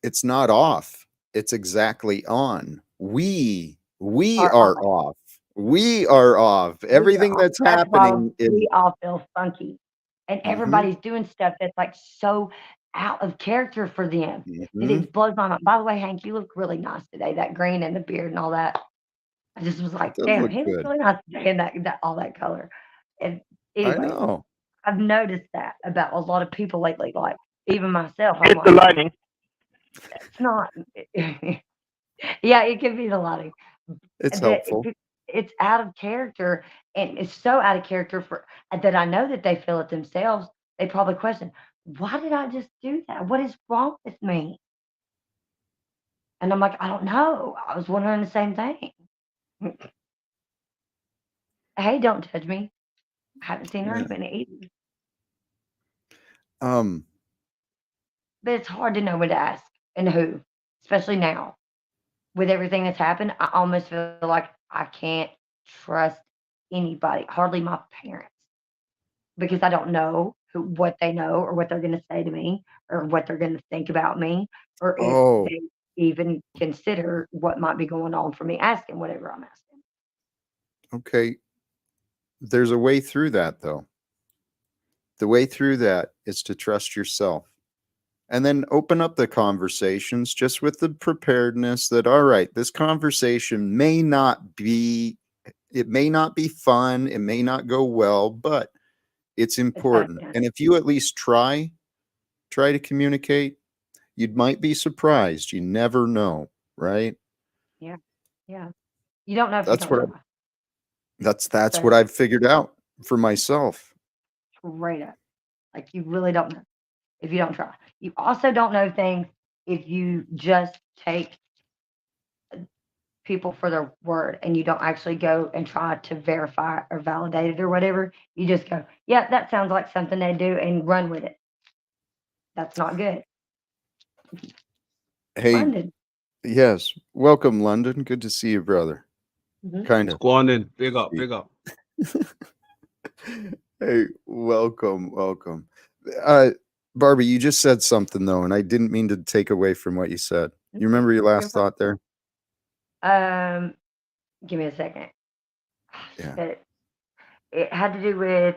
it's not off. It's exactly on. We Are are off. off. We are off. We are Everything off. that's That's why happening is we all feel funky. And mhm, everybody's doing stuff that's like so out of character for them. mhm. It blows my mind. By the way, Hank, you look really nice today. That green and the beard and all that. I just was It like, does damn, look he looks good. really nice today in that all that color. And I anyway, know. I've noticed that about a lot of people lately. Like even myself, I'm It's the like, lighting. it's not. Yeah, it could be the lighting. It's That helpful. it's out of character, and it's so out of character for that I know that they feel it themselves. They probably question, "Why did I just do that? What is wrong with me?" And I'm like, "I don't know. I was wondering the same thing." Hey, don't judge me. I haven't seen her in Yeah. a minute either. Um, But it's hard to know when to ask and who, especially now with everything that's happened. I almost feel like I can't trust anybody, hardly my parents, because I don't know. what they know or what they're going to say to me or what they're going to think about me or if Oh, they even consider what might be going on for me asking whatever I'm asking. okay. There's a way through that, though. The way through that is to trust yourself and then open up the conversations just with the preparedness that, all right, this conversation it may not be fun, it may not go well, but it's It's better important. than And if you at least try to communicate, you might be surprised. You never know, right? yeah, yeah. You don't know if you That's don't what try. that's what So I've figured out for myself. straight up, like you really don't know if you don't try. You also don't know things if you just take people for their word and you don't actually go and try to verify or validate it or whatever. You just go, yeah, that sounds like something they do and run with it. That's not good. Hey, London. yes, welcome London. Good to see you, brother. Hmm. Kind What's of. going on? Big up, big up. Hey, welcome, welcome. Uh, Barbie, you just said something though, and I didn't mean to take away from what you said. You remember your You're last fine. thought there? Um, give me a second. Yeah. Shit. It had to do with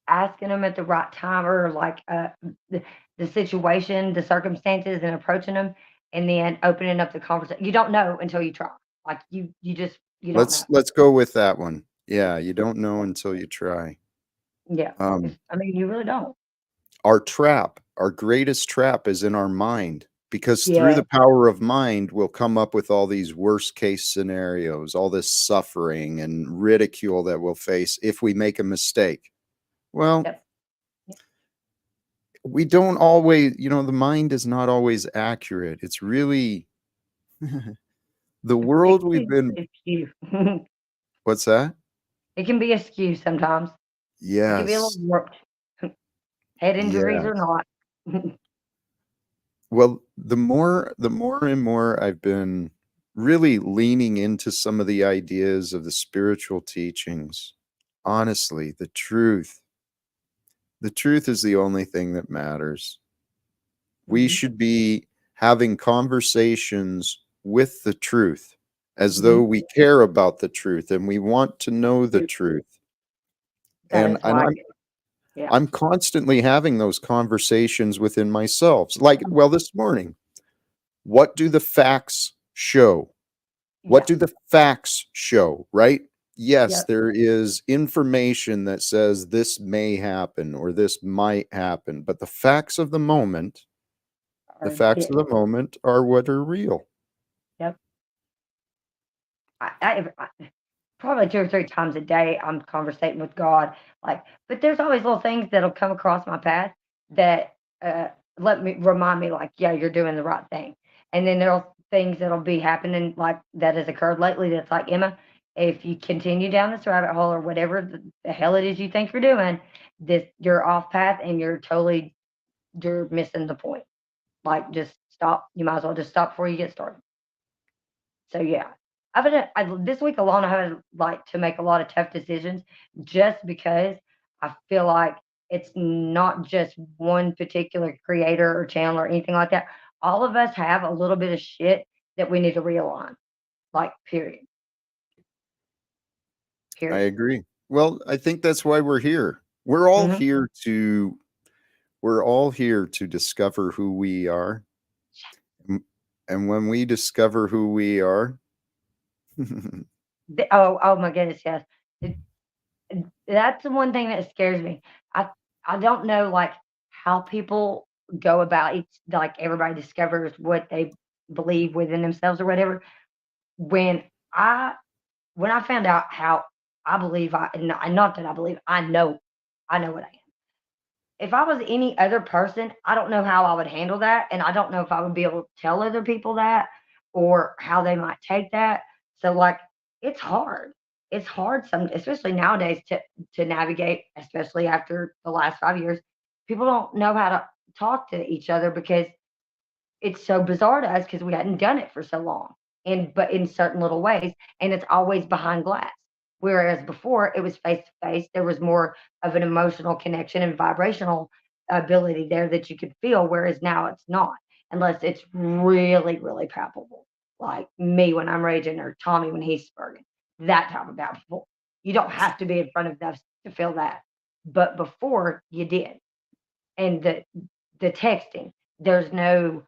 asking them at the right time or like the, the situation, the circumstances, and approaching them, and then opening up the conversation. You don't know until you try. Like you just you don't know. Let's go with that one. Yeah, you don't know until you try. Yeah, Um, I mean, you really don't. our greatest trap is in our mind because through Yeah, the power of mind, we'll come up with all these worst case scenarios, all this suffering and ridicule that we'll face if we make a mistake. Well, yep. we don't always, the mind is not always accurate. It's really the It world can we've be been. askew. What's that? It can be askew sometimes. It can be a little Yes. warped. Head injuries or Yes. not. Well, the more and more I've been really leaning into some of the ideas of the spiritual teachings, honestly, the truth is the only thing that matters. We Hmm. should be having conversations with the truth as though Hmm. we care about the truth and we want to know the truth. That And is and why. I'm Yeah. I'm constantly having those conversations within myself. Like, well, this morning, what do the facts show? What Yeah. do the facts show, right? Yes, Yep. there is information that says this may happen or this might happen, but the Or facts of didn't. the moment are what are real. Yep. I probably 2 or 3 times a day, I'm conversating with God, like but there's always little things that'll come across my path that, uh, let me remind me, like, "Yeah, you're doing the right thing." And then there'll things that'll be happening, like, that has occurred lately that's like, "Emma, if you continue down this rabbit hole or whatever the hell it is you think you're doing, you're off path and you're missing the point. Like, just stop. You might as well just stop before you get started." So yeah, this week alone, I had like to make a lot of tough decisions just because I feel like it's not just one particular creator or channel or anything like that. All of us have a little bit of shit that we need to realign. Like period, I period. agree. Well, I think that's why we're here. We're all Hmm. here to we're all here to discover who we are. And when we discover who we are, Oh my goodness, yes. It, that's the one thing that scares me. I I don't know like how people go about it. Like everybody discovers what they believe within themselves or whatever. When I when I found out how I believe not that I believe, I know what I am. If I was any other person, I don't know how I would handle that, and I don't know if I would be able to tell other people that or how they might take that. So, like, it's hard. It's hard especially nowadays to navigate, especially after the last 5 years. People don't know how to talk to each other because it's so bizarre to us because we hadn't done it for so long, but in certain little ways, and it's always behind glass. Whereas before it was face to face, there was more of an emotional connection and vibrational ability there that you could feel. Whereas now it's not, unless it's really, really palpable. Like me when I'm raging or Tommy when he's spurting. That type of palpable. You don't have to be in front of them to feel that. But before you did. And the texting, there's no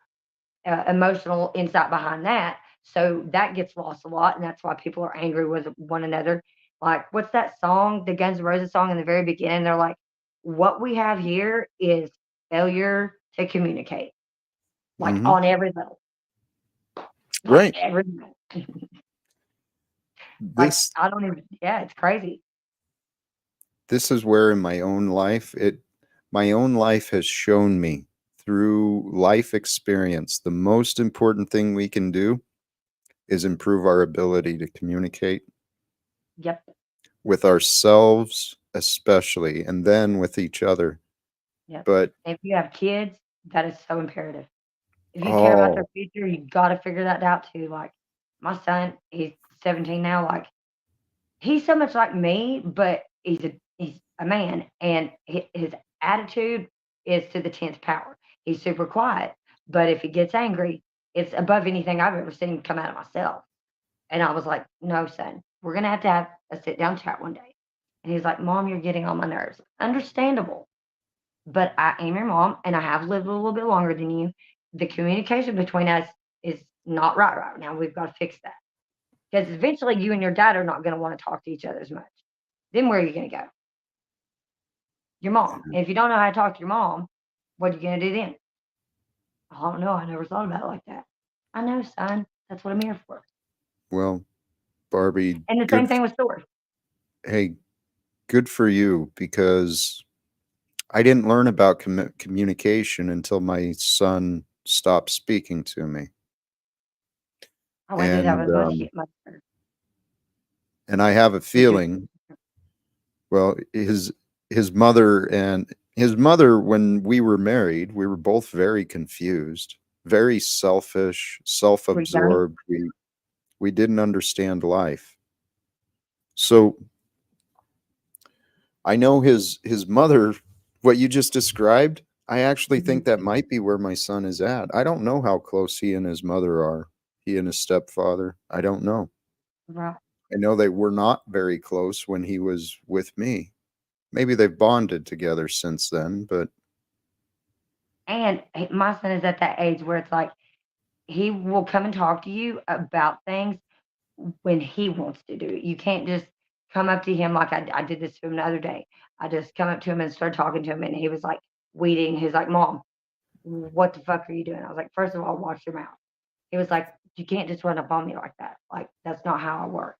emotional insight behind that. So that gets lost a lot, and that's why people are angry with one another. Like, what's that song, the Guns N' Roses song in the very beginning? They're like, "What we have here is failure to communicate, like Hmm. on every level, like Right. every level." Like This I don't even. Yeah, it's crazy. this is where in my own life has shown me through life experience the most important thing we can do is improve our ability to communicate Yep, with ourselves especially and then with each other. yep. But If you have kids, that is so imperative. If you care about their oh, future, you got to figure that out too. Like my son, he's 17 now. Like he's so much like me, but he's a man, and his attitude is to the 10th power. He's super quiet, but if he gets angry, it's above anything I've ever seen come out of myself. And I was like, "No, son, we're gonna have to have a sit down chat one day." And he's like, "Mom, you're getting on my nerves." Understandable, but I am your mom, and I have lived a little bit longer than you. The communication between us is not right now. We've got to fix that because eventually you and your dad are not going to want to talk to each other as much. Then where are you going to go? Your mom. And if you don't know how to talk to your mom, what are you going to do then? I don't know. I never thought about it like that. I know, son. That's what I'm here for. well, Barbie, And the same good. thing with stores. Hey, good for you because I didn't learn about communication until my son stopped speaking to me. Oh, I did that And with and I have a my two. feeling, well, his mother and his mother when we were married, we were both very confused, very selfish, Were young. self-absorbed. We didn't understand life. So I know his mother, what you just described, I actually Mhm. think that might be where my son is at. I don't know how close he and his mother are. He and his stepfather. I don't know. Right. I know they were not very close when he was with me. Maybe they've bonded together since then, but And my son is at that age where it's like he will come and talk to you about things when he wants to do it. You can't just come up to him like I did this to him the other day. I just come up to him and started talking to him, and he was like weeding. He's like, "Mom, what the fuck are you doing?" I was like, "First of all, watch your mouth." He was like, "You can't just run up on me like that. Like that's not how I work."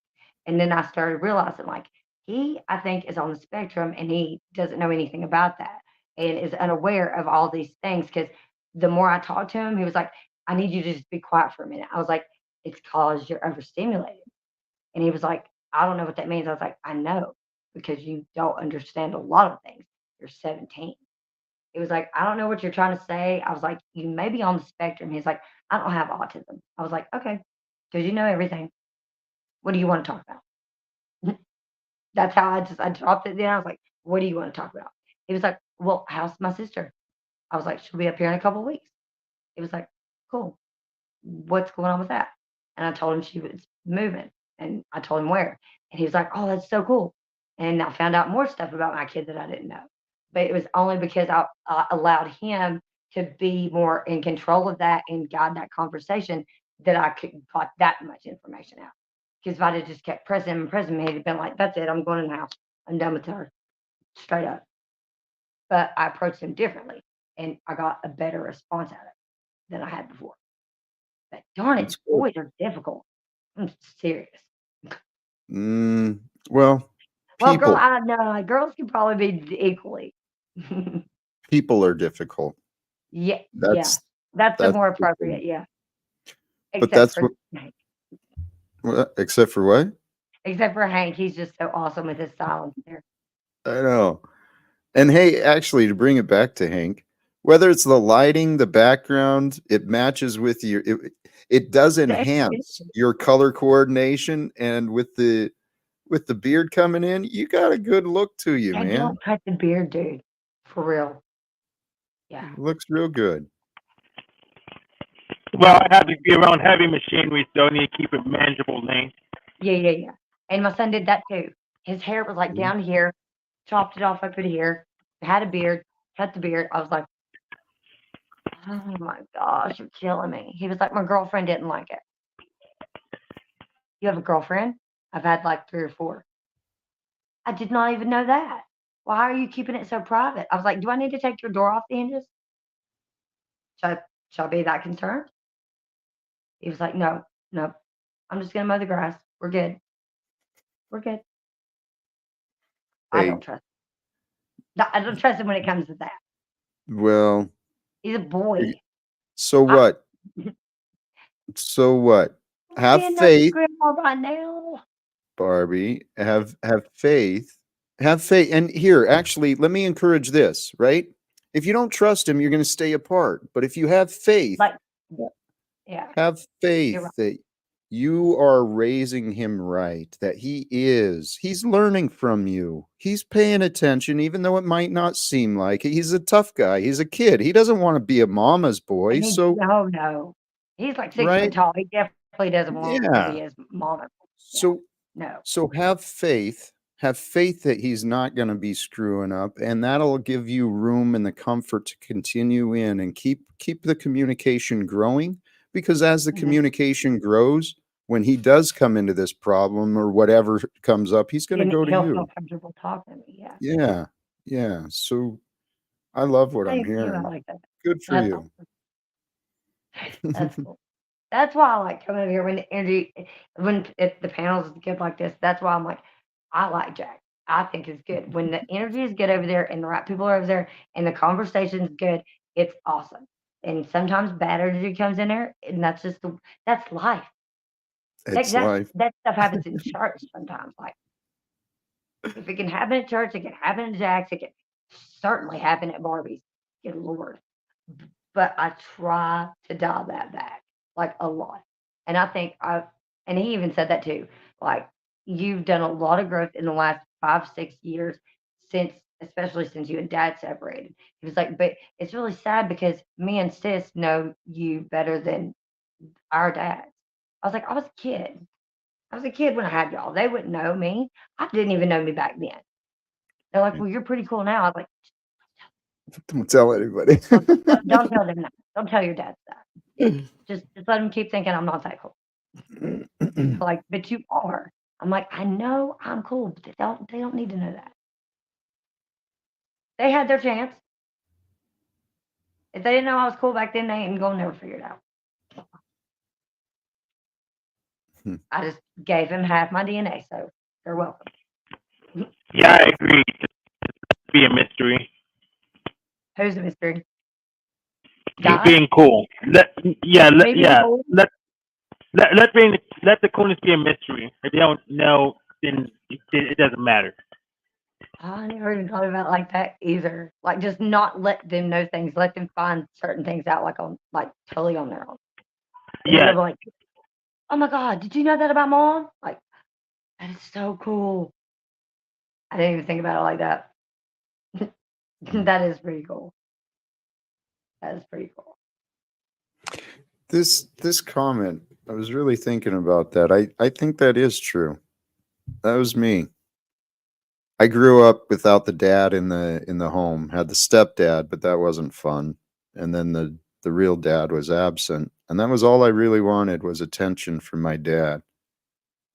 And then I started realizing like he, I think, is on the spectrum, and he doesn't know anything about that and is unaware of all these things. Because the more I talked to him, he was like, "I need you to just be quiet for a minute." I was like, "It's cause you're overstimulated." And he was like, "I don't know what that means." I was like, "I know because you don't understand a lot of things. You're 17." He was like, "I don't know what you're trying to say." I was like, "You may be on the spectrum." He's like, "I don't have autism." I was like, "Okay, because you know everything. What do you want to talk about?" That's how I dropped it. Then I was like, "What do you want to talk about?" He was like, "Well, how's my sister?" I was like, "She'll be up here in a couple of weeks." He was like, "Cool. What's going on with that?" And I told him she was moving, and I told him where. And he was like, "Oh, that's so cool." And I found out more stuff about my kid that I didn't know. But it was only because I allowed him to be more in control of that and guide that conversation that I could got that much information out. Because if I'd have just kept pressing him and pressing him, he'd have been like, "That's it. I'm going in the house. I'm done with her." Straight up. But I approached him differently, and I got a better response out of it than I had before. But darn it, that's good. boys are difficult. I'm serious. Mm, well, Well, girl, people I know like, girls can probably be equally. people are difficult. Yeah, yeah. That's That's the that's more the thing. appropriate, yeah. But Except that's for what, Hank. except for what? Except for Hank, he's just so awesome with his silence there. I know. And hey, actually, to bring it back to Hank, whether it's the lighting, the background, it matches with your. It does The enhance execution. your color coordination, and with with the beard coming in, you got a good look to you, And man. don't cut the beard, dude. For real. Yeah. Looks real good. Well, I have to be around heavy machinery, so I need to keep it manageable length. Yeah. And my son did that too. His hair was like down here, chopped it off up to here, had a beard, cut the beard. I was like, oh my gosh, you're killing me. He was like, my girlfriend didn't like it. You have a girlfriend? I've had like 3 or 4. I did not even know that. Why are you keeping it so private? I was like, do I need to take your door off the hinges? Shall I be that concerned? He was like, no. I'm just gonna mow the grass. We're good. I Hey, don't trust him. I don't trust him when it comes to that. well, He's a boy. so I, what? So what? I'm Have being faith, grandma right now. Barbie. Have faith. Have faith. And here, actually, let me encourage this, right? If you don't trust him, you're going to stay apart. But if you have faith, Like, yeah, have you're faith right. that you are raising him right, that he's learning from you. He's paying attention, even though it might not seem like it. He's a tough guy. He's a kid. He doesn't want to be a mama's boy. And So, no. He's like 6 foot right? tall. He definitely doesn't want to be Yeah. his mama. Yeah, So, no. so have faith. Have faith that he's not going to be screwing up, and that'll give you room and the comfort to continue in and keep the communication growing. Because as the Mhm. communication grows, when he does come into this problem or whatever comes up, he's going to Then go to he'll feel you. comfortable talking to me. Yeah. Yeah. So I love what I'm Thank you. I hearing. like that. Good for That's you. awesome. That's cool. That's why I like coming over here when the energy, when the panels is good like this. That's why I'm like, I like Jack. I think it's good when the energy is good over there and the right people are over there and the conversation's good. It's awesome. And sometimes bad energy comes in there, and that's life. It's life. That stuff happens in church sometimes. Like if it can happen at church, it can happen at Jack's. It can certainly happen at Barbie's. Good Lord. But I try to dial that back like a lot. And I think and he even said that too. Like you've done a lot of growth in the last 5, 6 years since, especially since you and dad separated. He was like, but it's really sad because me and sis know you better than our dads. I was like, I was a kid. I was a kid when I had y'all. They wouldn't know me. I didn't even know me back then. They're like, well, you're pretty cool now. I was like, Don't tell anybody. don't tell them that. Don't tell your dad that. Just let them keep thinking I'm not that cool. Like, but you are. I'm like, I know I'm cool, but they don't need to know that. They had their chance. If they didn't know I was cool back then, they ain't gonna never figure it out. I just gave him half my DNA, so they're welcome. Yeah, I agree. Just be a mystery. Who's the mystery? You God? being cool. Let Me being cool? let the coolness be a mystery. If they don't know, then it doesn't matter. I never even thought about it like that either. Like, just not let them know things. Let them find certain things out, like totally on their own. And then Yeah, they'll be like, "Oh my God, did you know that about mom?" Like, that is so cool. I didn't even think about it like that. That is pretty cool. That is pretty cool. This comment, I was really thinking about that. I think that is true. That was me. I grew up without the dad in the home. Had the stepdad, but that wasn't fun. And then the real dad was absent, and that was all I really wanted was attention from my dad.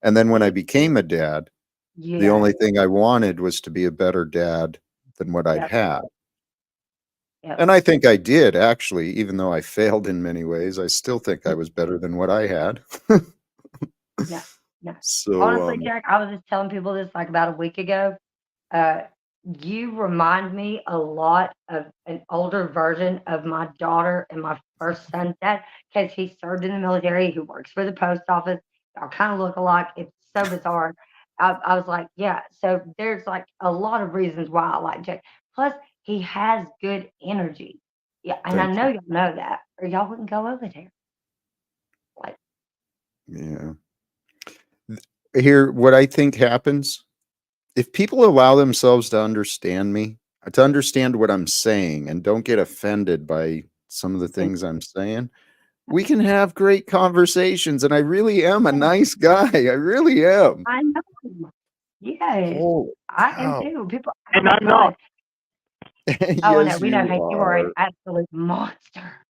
And then when I became a dad, the Yeah. only thing I wanted was to be a better dad than what I'd Yep. had. Yep. And I think I did, actually, even though I failed in many ways. I still think I was better than what I had. No. No. So, Honestly, Jack, I was just telling people this like about a week ago. Uh, you remind me a lot of an older version of my daughter and my first son's dad because he served in the military. He works for the post office. Y'all kind of look alike. It's so bizarre. I was like, yeah. So there's like a lot of reasons why I like Jack. Plus, he has good energy. Yeah, and I thank know you. y'all know that, or y'all wouldn't go over there. Like, Yeah. Here, what I think happens, if people allow themselves to understand me, to understand what I'm saying, and don't get offended by some of the things I'm saying, we can have great conversations. And I really am a nice guy. I really am. I know. Yes, Holy I am cow. too. People, oh And my I'm not. God. Oh no, Yes, we know, you Hank, you are an are. absolute monster.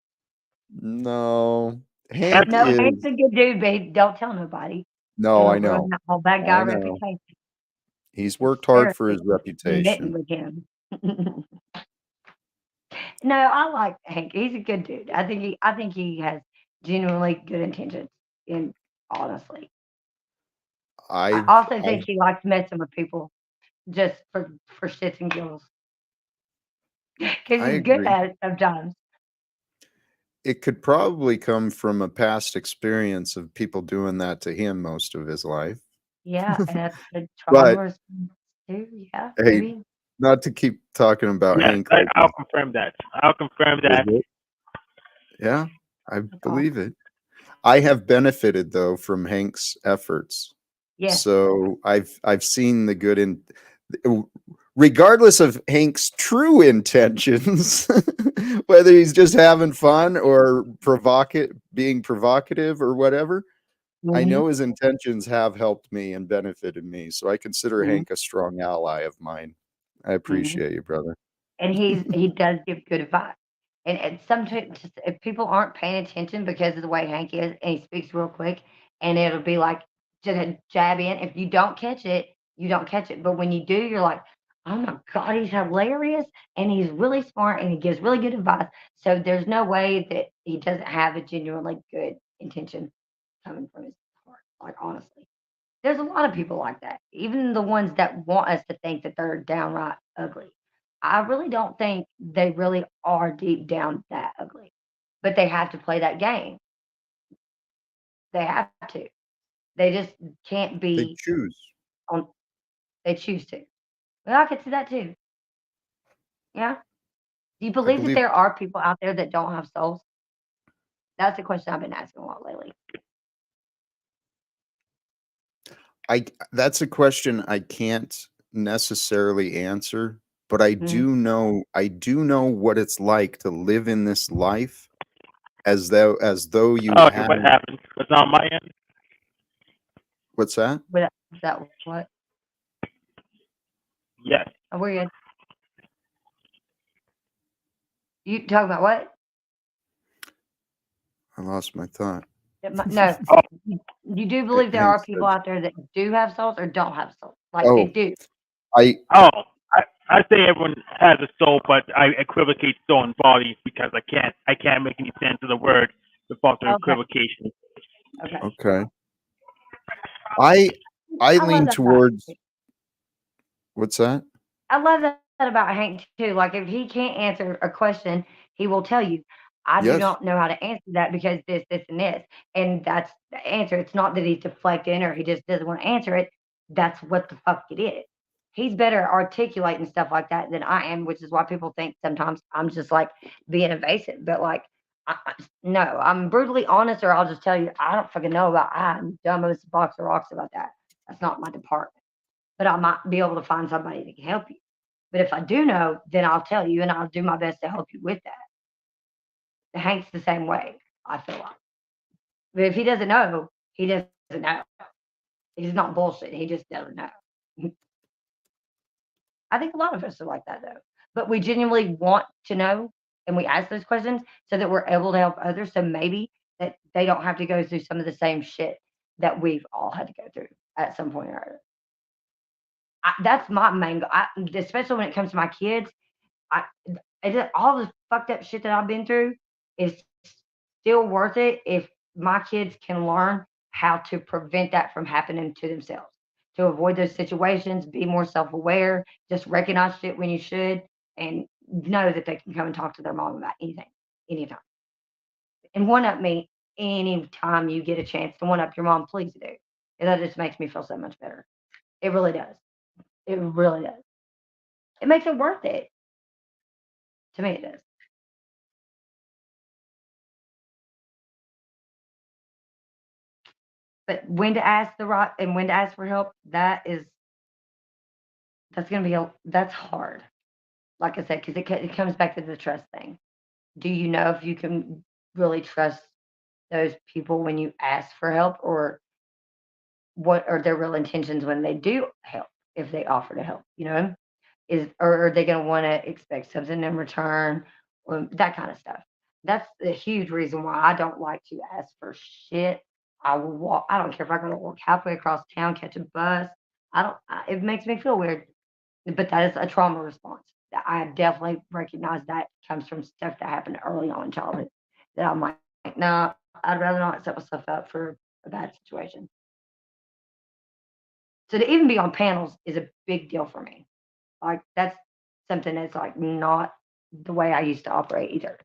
No, That's Hank No, Hank's is. a good dude, but don't tell nobody. No, It'll I ruin know. that whole bad guy I know. reputation. He's It's worked hard for seriously his smitten reputation. with him. No, I like Hank. He's a good dude. I think he has genuinely good intentions. In honestly, I I've, also think I've, he likes messing with people just for shits and giggles because I he's good agree. at it sometimes. It could probably come from a past experience of people doing that to him most of his life. Yeah, and that's the trauma But response too. Yeah, hey, maybe. not to keep talking about Yes, Hank like I'll he's confirm that. I'll confirm is that. it? Yeah, I That's believe awesome. it. I have benefited though from Hank's efforts. Yes. So I've seen the good in regardless of Hank's true intentions, whether he's just having fun or being provocative or whatever, I Hmm. know his intentions have helped me and benefited me. So I consider Hmm. Hank a strong ally of mine. I Hmm. appreciate you, brother. And he does give good advice. And sometimes just if people aren't paying attention because of the way Hank is, and he speaks real quick, and it'll be like just a jab in. If you don't catch it, you don't catch it. But when you do, you're like, oh my God, he's hilarious and he's really smart and he gives really good advice. So there's no way that he doesn't have a genuinely good intention coming from his heart. Like honestly. There's a lot of people like that, even the ones that want us to think that they're downright ugly. I really don't think they really are deep down that ugly, but they have to play that game. They have to. They just can't They be choose. on. They choose to. Well, I could see that too. Yeah. Do you I believe that believe there are people out there that don't have souls? That's a question I've been asking a lot lately. I that's a question I can't necessarily answer, but Mhm. I do know what it's like to live in this life as though you Okay, had what happened? Was on my end. what's that? But that what? Yes. Oh, we're good. You talking about what? I lost my thought. No, Oh, you do believe there Hank are people said out there that do have souls or don't have souls? Like they oh, do. I oh. I say everyone has a soul, but I equivocate soul and body because I can't make any sense of the word without the Okay, equivocation. okay. okay. I I I love lean that about towards Hank. what's that? I love that about Hank too. Like if he can't answer a question, he will tell you, I do Yes. not know how to answer that because this, and this. And that's the answer. It's not that he's deflecting or he just doesn't want to answer it. That's what the fuck it is. He's better at articulating stuff like that than I am, which is why people think sometimes I'm just like being evasive. But like, no, I'm brutally honest, or I'll just tell you, I don't fucking know about. I'm dumb as a box of rocks about that. That's not my department. But I might be able to find somebody that can help you. But if I do know, then I'll tell you and I'll do my best to help you with that. Hank's the same way, I feel like. But if he doesn't know, he doesn't know. He's not bullshit. He just doesn't know. I think a lot of us are like that though. But we genuinely want to know and we ask those questions so that we're able to help others. So maybe that they don't have to go through some of the same shit that we've all had to go through at some point or other. That's my main goal. Especially when it comes to my kids. I all the fucked up shit that I've been through is still worth it if my kids can learn how to prevent that from happening to themselves. To avoid those situations, be more self-aware, just recognize shit when you should, and know that they can come and talk to their mom about anything, anytime. And one up me anytime you get a chance to one up your mom, please do. And that just makes me feel so much better. It really does. It really does. It makes it worth it. To me, it does. But when to ask the right and when to ask for help, that's gonna be that's hard. Like I said, because it comes back to the trust thing. Do you know if you can really trust those people when you ask for help, or what are their real intentions when they do help, if they offer to help, you know? Or are they gonna wanna expect something in return, or that kind of stuff. That's the huge reason why I don't like to ask for shit. I don't care if I gotta walk halfway across town, catch a bus. It makes me feel weird, but that is a trauma response. I definitely recognize that comes from stuff that happened early on in childhood, that I'm like, "No, I'd rather not set myself up for a bad situation." So to even be on panels is a big deal for me. Like, that's something that's, like, not the way I used to operate either.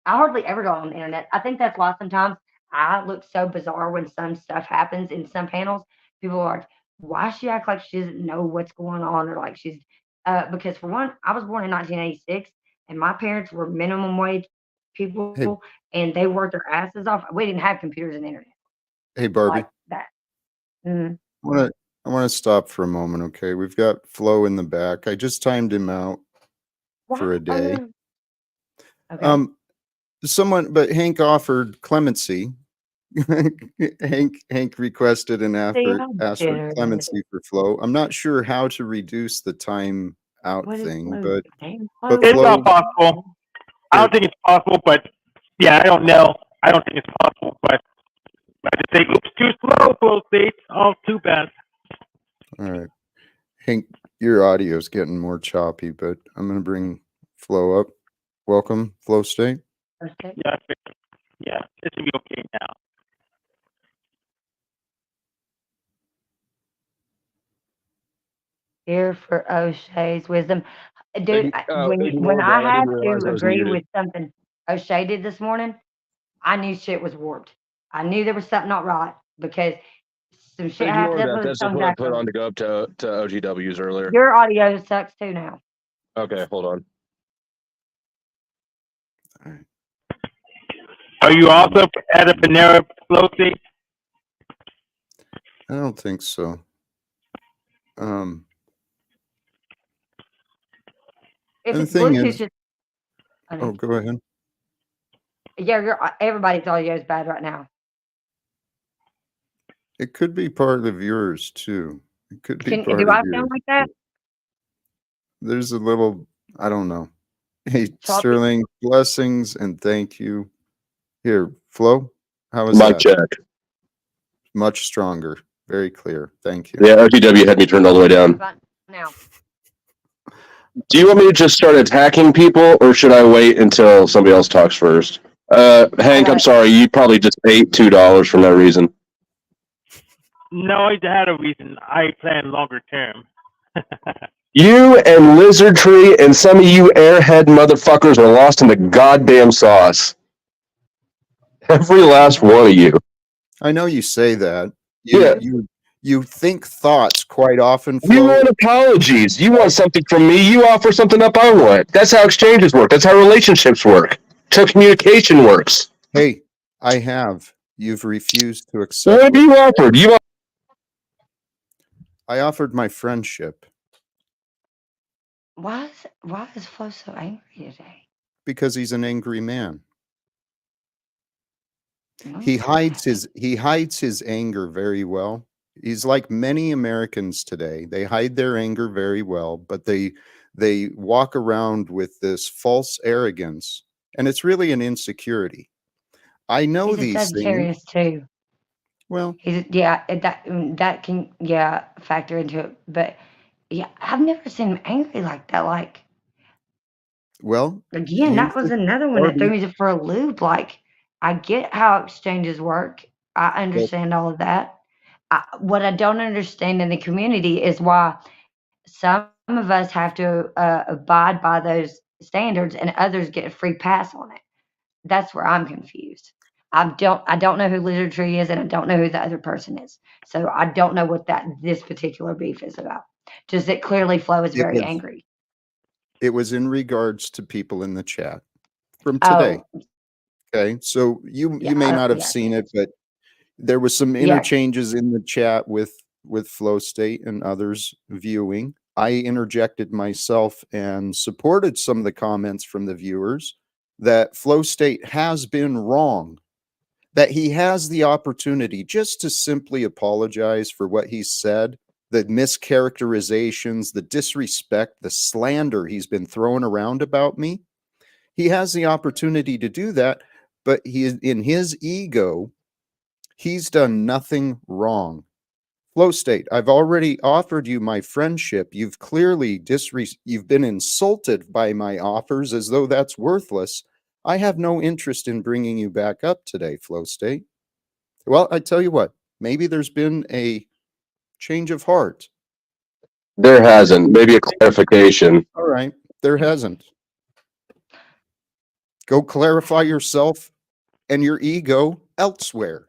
I hardly ever go on the internet. I think that's why sometimes I look so bizarre when some stuff happens in some panels. People are like, "Why she act like she doesn't know what's going on?" Or like she's because for one, I was born in 1986 and my parents were minimum wage Hey, people and they worked their asses off. We didn't have computers and internet hey, Barbie. like that. Mhm. I want to I want to stop for a moment. Okay, we've got Flo in the back. I just timed him out for Why? a day. Okay. Um, but Hank offered clemency. Hank requested and See how asked for generous. clemency for Flo. I'm not sure how to reduce the time out What is thing, Flo? Damn, but Flo, It's what not Flo, the possible. hell? I here, don't think it's possible, but yeah, I don't know. I don't think it's possible, but I just say, oops, too slow, Flow State. Oh, too bad. all right, Hank, your audio's getting more choppy, but I'm gonna bring Flo up. Welcome, Flow State. Okay. Yeah, yeah, it should be okay now. Here for O'Shea's wisdom. Dude, Ign when ignore I that. I had didn't realize to I was agree muted. with something O'Shea did this morning, I knew shit was warped. I knew there was something not right because some shit happened. Ignore That's that. what was That's just coming what I back put earlier. on to go up to OGW's earlier. Your audio sucks too now. Okay, hold on. All right. Are you also at a Panera Flow State? I don't think so. Um, If and the it's thing Bluetooth, is, just oh, go ahead. yeah, everybody's audio is bad right now. It could be part of yours too. It could be Do part of I sound yours. like that? There's a little, I don't know. Hey, Choppy? Sterling, blessings and thank you. Here, Flo, how is Mic that? check. Much stronger. Very clear. Thank you. Yeah, OGW had me turned all the way down. Fine now. Do you want me to just start attacking people, or should I wait until somebody else talks first? Hank, I'm sorry. You probably just ate $2 for no reason. No, I had a reason. I plan longer term. You and Lizard Tree and some of you airhead motherfuckers are lost in the goddamn sauce. Every last one of you. I know you say that. Yeah. You think thoughts quite often, You Flo. want apologies. You want something from me. You offer something up I want. That's how exchanges work. That's how relationships work. That's how communication works. Hey, I have. You've refused to What accept have what you offered? I offered my friendship Why is Flo so angry today? because he's an angry man. He Okay. hides his anger very well. He's like many Americans today. They hide their anger very well, but they walk around with this false arrogance, and it's really an insecurity. I know He's a these things. Sagittarius too. Well, That can factor into it. But yeah, I've never seen him angry like that. Like well, again, that here's was the another one that threw Barbie. me for a loop. Like I get how exchanges work. I But understand all of that. What I don't understand in the community is why some of us have to abide by those standards and others get a free pass on it. That's where I'm confused. I don't know who Lizard Tree is and I don't know who the other person is. So I don't know what that this particular beef is about. Just that clearly Flo is it very was angry. it was in regards to people in the chat from today. Oh, Okay, so you yeah, may not have yeah, seen it, but There was some Yeah. interchanges in the chat with Flow State and others viewing. I interjected myself and supported some of the comments from the viewers that Flow State has been wrong, that he has the opportunity just to simply apologize for what he said, the mischaracterizations, the disrespect, the slander he's been throwing around about me. He has the opportunity to do that, but he is in his ego. He's done nothing wrong. Flow State, I've already offered you my friendship. You've clearly you've been insulted by my offers as though that's worthless. I have no interest in bringing you back up today, Flow State. Well, I tell you what, maybe there's been a change of heart. There hasn't. Maybe a clarification. All right, there hasn't. Go clarify yourself and your ego elsewhere.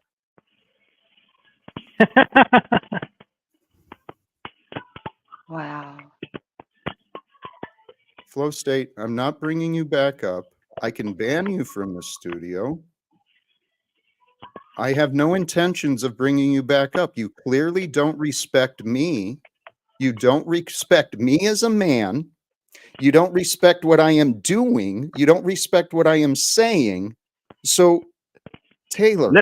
Wow. Flow State, I'm not bringing you back up. I can ban you from the studio. I have no intentions of bringing you back up. You clearly don't respect me. You don't respect me as a man. You don't respect what I am doing. You don't respect what I am saying. So, Taylor,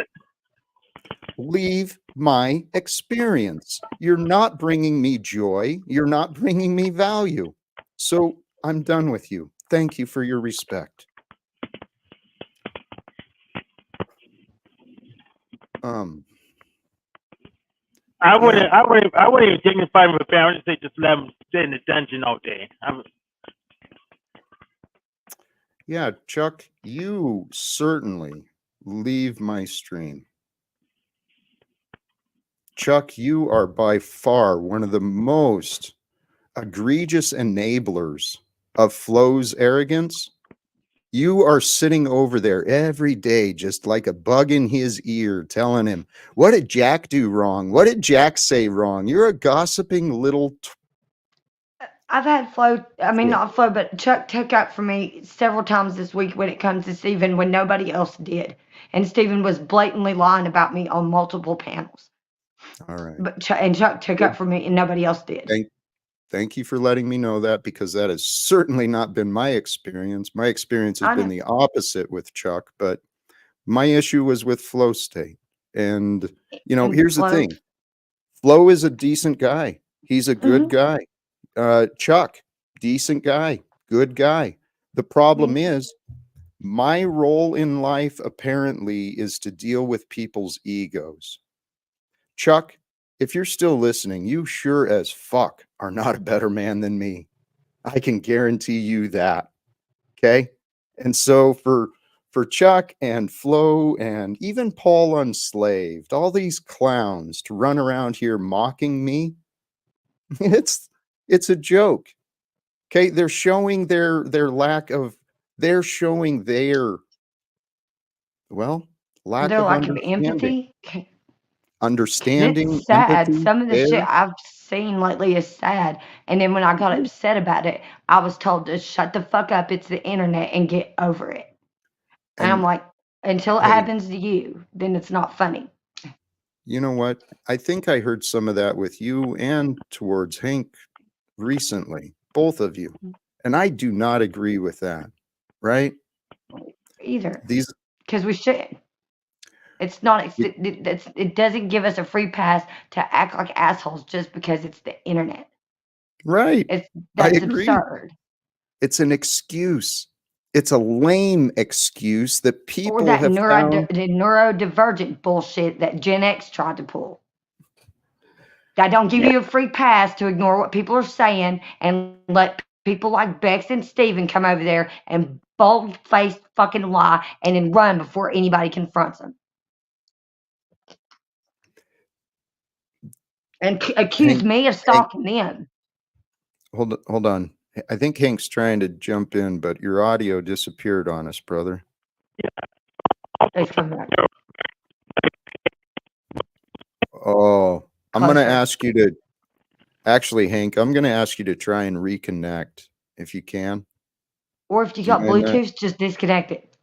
leave my experience. You're not bringing me joy. You're not bringing me value. So, I'm done with you. Thank you for your respect. I wouldn't even dignify with parents. They just let them stay in the dungeon all day. Yeah, Chuck, you certainly leave my stream. Chuck, you are by far one of the most egregious enablers of Flo's arrogance. You are sitting over there every day, just like a bug in his ear, telling him, what did Jack do wrong? What did Jack say wrong? You're a gossiping little. I've had Flo, I mean, Yeah. not Flo, but Chuck took up for me several times this week when it comes to Stephen when nobody else did. And Stephen was blatantly lying about me on multiple panels. All right. But Chuck took up for me and nobody else did. Thank you for letting me know that, because that has certainly not been my experience. My experience has been the opposite with Chuck, but my issue was with Flow State. And, And here's the Flo, thing. Flo is a decent guy. He's a good guy. Chuck, decent guy, good guy. The problem is my role in life apparently is to deal with people's egos. Chuck, if you're still listening, you sure as fuck are not a better man than me. I can guarantee you that. Okay? And so for Chuck and Flo and even Paul Unslaved, all these clowns to run around here mocking me, it's a joke. Okay? They're showing their lack of lack their of lack of understanding. empathy. Understanding, It's sad. empathy, Some of the shit care. I've seen lately is sad. And then when I got upset about it, I was told to shut the fuck up. It's the internet and get over it. And I'm And like, until it hey, happens to you, then it's not funny. you know what? I think I heard some of that with you and towards Hank recently, both of you. And I do not agree with that, right? Either. These Because we should. It's not. It doesn't give us a free pass to act like assholes just because it's the internet. right. That's agree. absurd. It's an excuse. It's a lame excuse that Or people that have found. the neurodivergent bullshit that Gen X tried to pull. That don't give you a free pass to ignore what people are saying and let people like Bex and Steven come over there and bold-faced fucking lie and then run before anybody confronts them. And accuse me of stalking them. Hold on. I think Hank's trying to jump in, but your audio disappeared on us, brother. It's coming back. Oh, I'm going to Closer. ask you to actually, Hank, I'm going to ask you to try and reconnect if you can. Or if you Do you got mind that? Bluetooth, just disconnect it.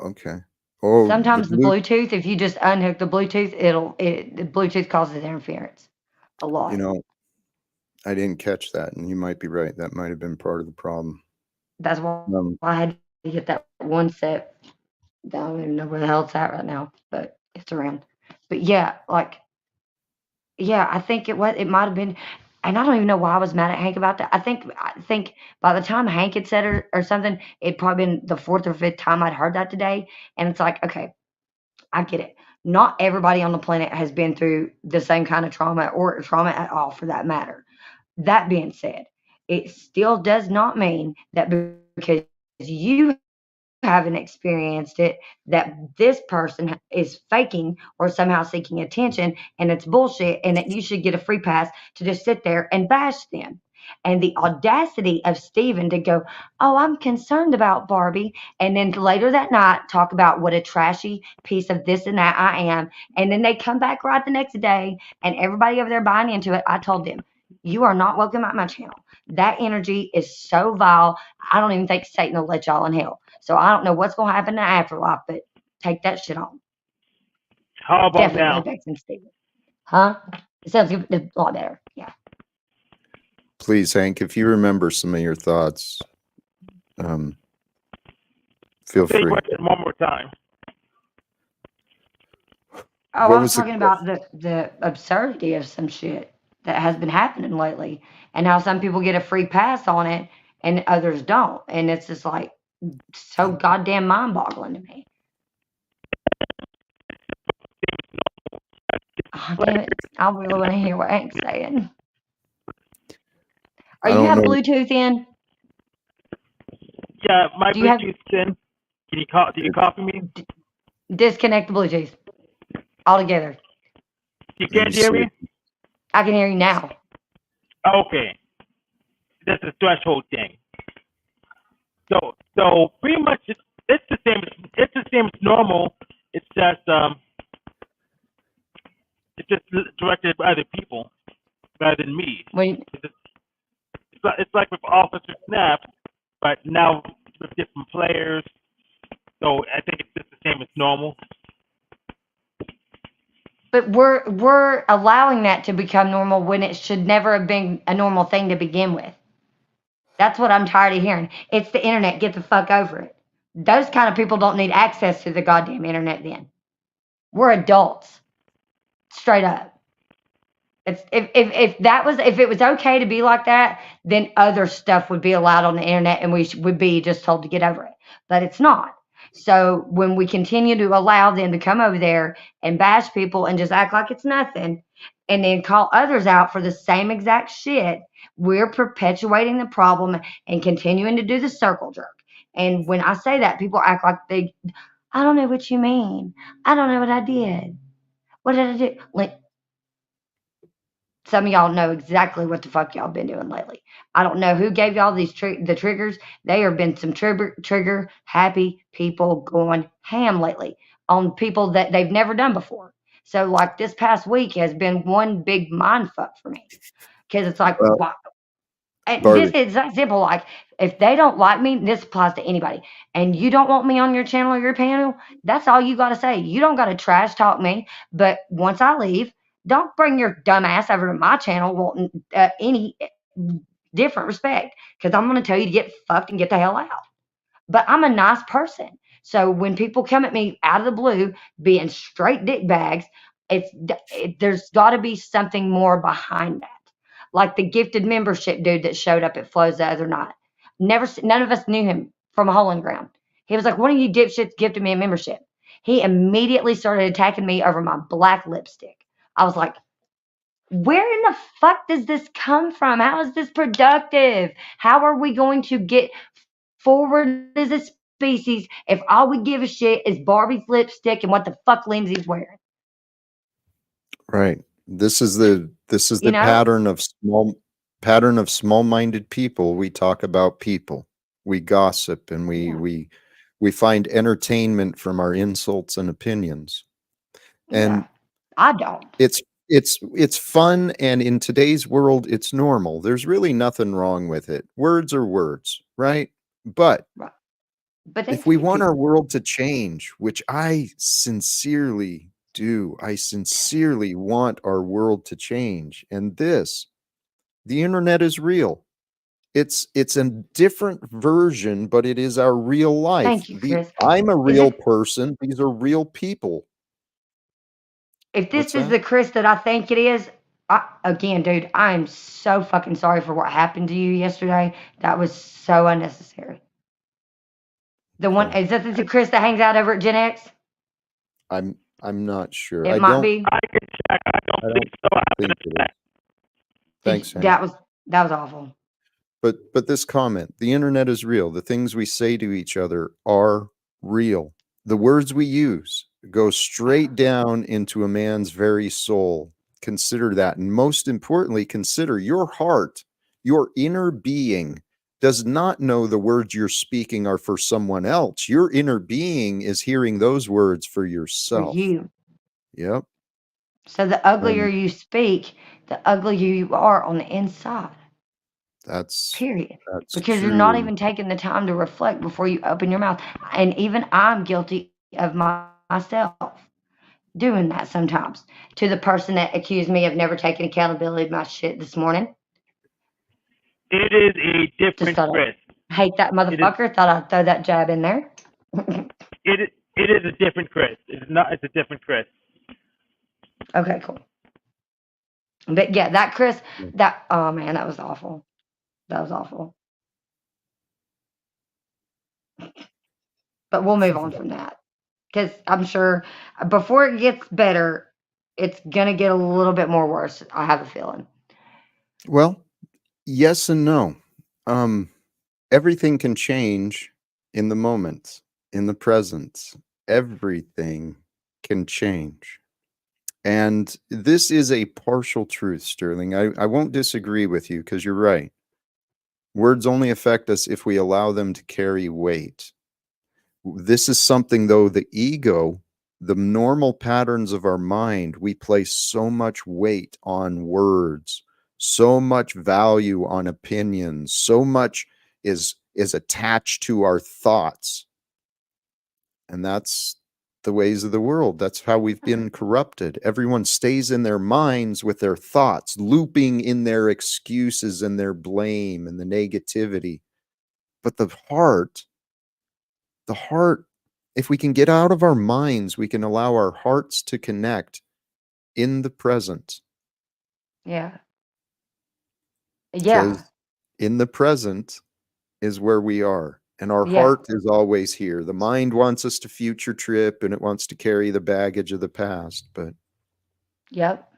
Okay. Oh, the Sometimes the blue. Bluetooth, if you just unhook the Bluetooth, the Bluetooth causes interference a You lot. know, I didn't catch that, and you might be right. That might have been part of the problem. That's why Um, I had to get that one set. I don't even know where the hell it's at right now, but it's around. But yeah, like, yeah, I think it might have been, and I don't even know why I was mad at Hank about that. I think by the time Hank had said it or something, it'd probably been the fourth or fifth time I'd heard that today, and it's like, okay, I get it. Not everybody on the planet has been through the same kind of trauma or trauma at all, for that matter. That being said, it still does not mean that because you haven't experienced it, that this person is faking or somehow seeking attention and it's bullshit, and that you should get a free pass to just sit there and bash them. And the audacity of Steven to go, oh, I'm concerned about Barbie. And then later that night, talk about what a trashy piece of this and that I am. And then they come back right the next day and everybody over there buying into it. I told them, you are not welcome at my channel. That energy is so vile. I don't even think Satan will let y'all in hell. So I don't know what's going to happen in the afterlife, but take that shit on. How about Definitely now? Bex and Steven. Huh? It sounds a lot better. Yeah. please, Hank, if you remember some of your thoughts, um, feel Say your free. question one more time. Oh, What I was was the talking about the absurdity of some shit that has been happening lately, and how some people get a free pass on it and others don't. And it's just like so goddamn mind boggling to me. Oh, damn it. I really want to hear what Hank's saying. Are I you don't have know. Bluetooth in? Yeah, my Do you have Bluetooth's in. Can you call? Did you copy me? disconnect the Bluetooth altogether? You Let me can't hear see. me? I can hear you now. Okay, that's a threshold thing. So pretty much it's the same. It's the same as normal. It's just directed at other people rather than me. When It's like with Officer Snap, but now with different players. So I think it's just the same as normal. But we're allowing that to become normal when it should never have been a normal thing to begin with. That's what I'm tired of hearing. It's the internet. Get the fuck over it. Those kind of people don't need access to the goddamn internet then. We're adults. Straight up. It's if it was okay to be like that, then other stuff would be allowed on the internet and we would be just told to get over it. But it's not. So when we continue to allow them to come over there and bash people and just act like it's nothing and then call others out for the same exact shit, we're perpetuating the problem and continuing to do the circle jerk. And when I say that, people act like I don't know what you mean. I don't know what I did. What did I do? Like, some of y'all know exactly what the fuck y'all been doing lately. I don't know who gave y'all these the triggers. They have been some trigger happy people going ham lately on people that they've never done before. So like this past week has been one big mind fuck for me because it's like, Well, wow. And this Barbie, is that simple. Like, if they don't like me, this applies to anybody. And you don't want me on your channel or your panel, that's all you got to say. You don't got to trash talk me. But once I leave, don't bring your dumb ass over to my channel wanting any different respect, because I'm going to tell you to get fucked and get the hell out. But I'm a nice person. So when people come at me out of the blue being straight dick bags, there's got to be something more behind that. Like the gifted membership dude that showed up at Flo's the other night. None of us knew him from a hole in the ground. He was like, one of you dipshits gifted me a membership. He immediately started attacking me over my black lipstick. I was like, where in the fuck does this come from? How is this productive? How are we going to get forward as a species if all we give a shit is Barbie's lipstick and what the fuck Lindsay's wearing? right. This is the You know? pattern of small-minded people. We talk about people. We gossip and we Yeah. we find entertainment from our insults and opinions. Yeah. And I don't. it's fun, and in today's world it's normal. There's really nothing wrong with it. Words are words, right? But Right. But they If we treat want our people. world to change, which I sincerely do, I sincerely want our world to change. And the internet is real. It's a different version, but it is our real life. Thank you, Chris. I'm a Is real it person. These are real people. if What's this is that? the Chris that I think it is? Again, dude, I am so fucking sorry for what happened to you yesterday. That was so unnecessary. The one Okay. is that the Chris that hangs out over at Gen X? I'm not sure. It I might don't be. I can check. I don't I think don't so. I have think to it check. is. Thanks, Hank. That was awful. But this comment, the internet is real. The things we say to each other are real. The words we use go straight down into a man's very soul. Consider that. And most importantly, consider your heart, your inner being does not know the words you're speaking are for someone else. Your inner being is hearing those words for For yourself. you. Yep. So the uglier And you speak, the uglier you are on the inside. that's Period. that's Because you're not true. even taking the time to reflect before you open your mouth. And even I'm guilty of myself doing that sometimes. To the person that accused me of never taking accountability of my shit this morning, It is a just different thought Chris. I'd hate that It is. motherfucker. Thought I'd throw that jab in there. It is a different Chris. It's not. It's a different Chris. Okay, cool. But yeah, that Chris, that oh man, that was awful. That was awful. But we'll move on from that because I'm sure before it gets better, it's gonna get a little bit more worse. I have a feeling. Well, yes and no. Um, Everything can change in the moment, in the present. Everything can change. And this is a partial truth, Sterling. I won't disagree with you because you're right. Words only affect us if we allow them to carry weight. This is something, though, the ego, the normal patterns of our mind, we place so much weight on words, so much value on opinions, so much is attached to our thoughts. And that's the ways of the world. That's how we've been corrupted. Everyone stays in their minds with their thoughts, looping in their excuses and their blame and the negativity. But the heart, if we can get out of our minds, we can allow our hearts to connect in the present. Yeah. Yeah. Because in the present is where we are. And our Yeah. heart is always here. The mind wants us to future trip and it wants to carry the baggage of the past. But Yep.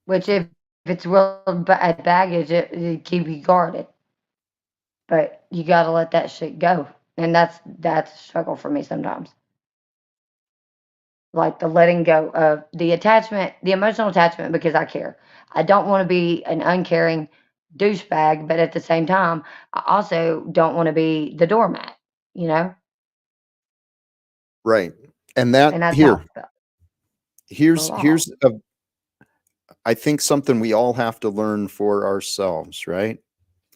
Which if it's real bad baggage, it keep you guarded. But you got to let that shit go, and that's a struggle for me sometimes. Like the letting go of the attachment, the emotional attachment, because I care. I don't want to be an uncaring douchebag, but at the same time, I also don't want to be the doormat, you know? right. And And that that's how here, I felt for a while. here's a, I think something we all have to learn for ourselves, right?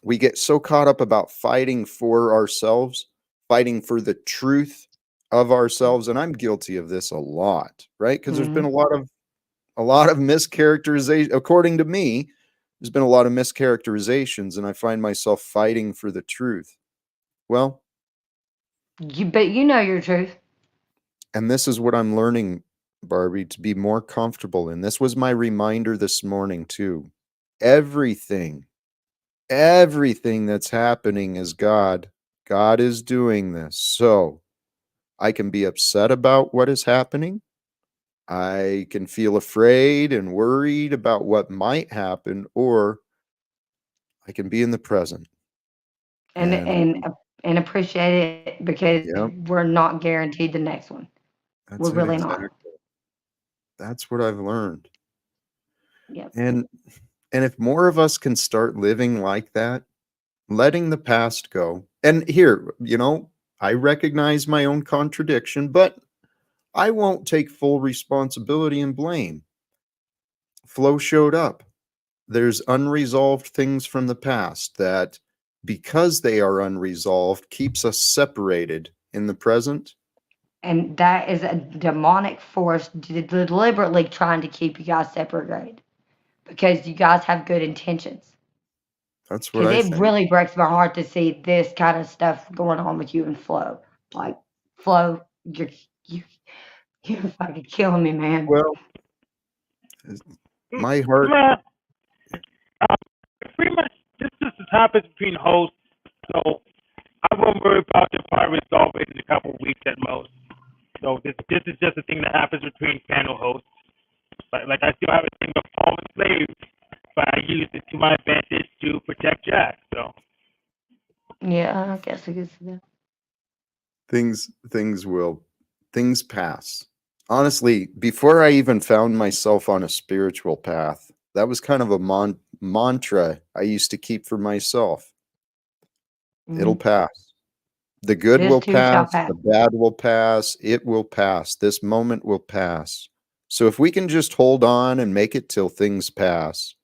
We get so caught up about fighting for ourselves, fighting for the truth of ourselves, and I'm guilty of this a lot, right? Because there's been Hmm. a lot of mischaracterization. According to me, there's been a lot of mischaracterizations, and I find myself fighting for the truth. Well, But you know your truth. and this is what I'm learning, Barbie, to be more comfortable in. This was my reminder this morning, too. Everything, everything that's happening is God. God is doing this. So I can be upset about what is happening. I can feel afraid and worried about what might happen, or I can be in the present. and And and and appreciate it because yep, we're not guaranteed the next one. We're that's it really not. exactly. That's what I've learned. Yep. And if more of us can start living like that, letting the past go. And here, I recognize my own contradiction, but I won't take full responsibility and blame. Flo showed up. There's unresolved things from the past that because they are unresolved, keeps us separated in the present. And that is a demonic force deliberately trying to keep you guys separated because you guys have good intentions. That's what Because I it think. really breaks my heart to see this kind of stuff going on with you and Flo. Like, Flo, you, you're fucking killing me, man. Well, my heart. Well, pretty much this is the topic between hosts, so I won't worry about it. Probably resolve it in a couple of weeks at most. So this is just a thing that happens between panel hosts. But like I still have a thing of fallen slaves, but I use it to my advantage to protect Jack. So Yeah, I guess I could see that. Things pass. Honestly, before I even found myself on a spiritual path, that was kind of a mantra I used to keep for myself. It'll Mhm. pass. The good This will too shall pass, pass. the bad will pass, it will pass. This moment will pass. So if we can just hold on and make it till things pass,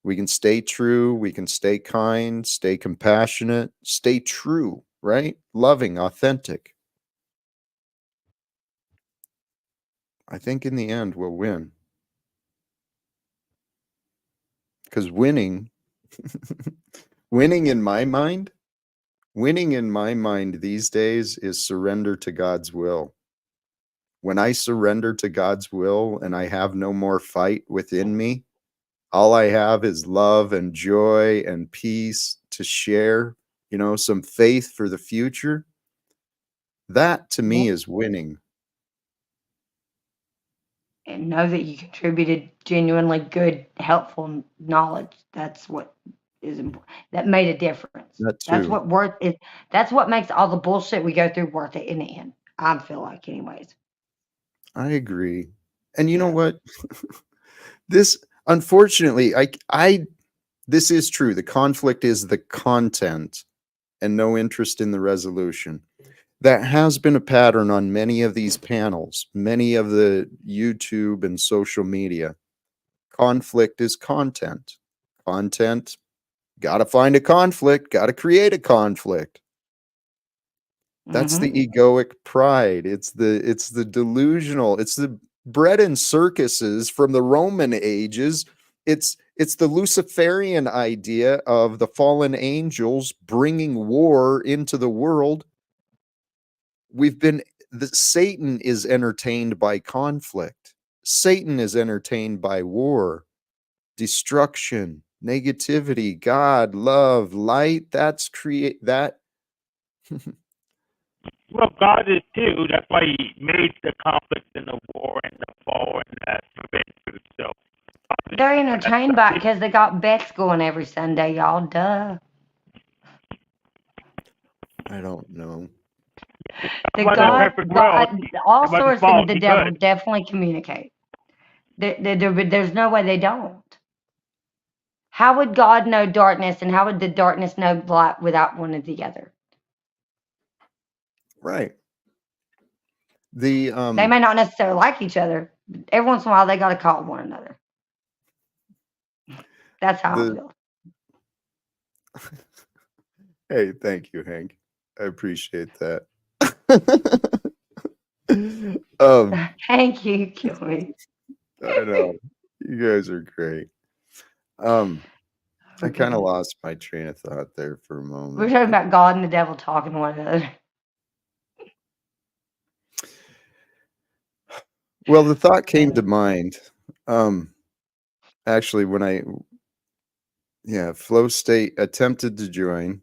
we can stay true, we can stay kind, stay compassionate, stay true, right? Loving, authentic. I think in the end we'll win. Because winning winning in my mind, winning in my mind these days is surrender to God's will. When I surrender to God's will and I have no more fight within me, all I have is love and joy and peace to share, some faith for the future. That to Yeah. me is winning. And know that you contributed genuinely good, helpful knowledge. That's what is important. That made a difference. That That's too. what worth it. That's what makes all the bullshit we go through worth it in the end. I feel like, anyways. I agree. And you know Yeah. what? This unfortunately, this is true. The conflict is the content and no interest in the resolution. That has been a pattern on many of these panels, many of the YouTube and social media. Conflict is content. Content, got to find a conflict, got to create a conflict. That's the Mm-hmm. egoic pride. It's the delusional. It's the bread and circuses from the Roman ages. It's the Luciferian idea of the fallen angels bringing war into the world. Satan is entertained by conflict. Satan is entertained by war, destruction, negativity, God, love, light. That's create that. well, God is too. That's why He made the conflict and the war and the fall and that prevent. So They're that's entertained by it because they got bets going every Sunday, y'all. Duh. I don't know. The about that God, perfect world. God, all It wasn't sorts and false. the He devil could. definitely communicate. There's no way they don't. How would God know darkness and how would the darkness know light without one or the other? Right. The They may not necessarily like each other. But every once in a while, they got to call one another. That's how I the feel. Hey, thank you, Hank. I appreciate that. Thank you. You kill me. I know. You guys are great. I Oh, kind of goodness. lost my train of thought there for a We're moment. talking about God and the devil talking to one another. Well, the thought came to mind. Actually, Flow State attempted to join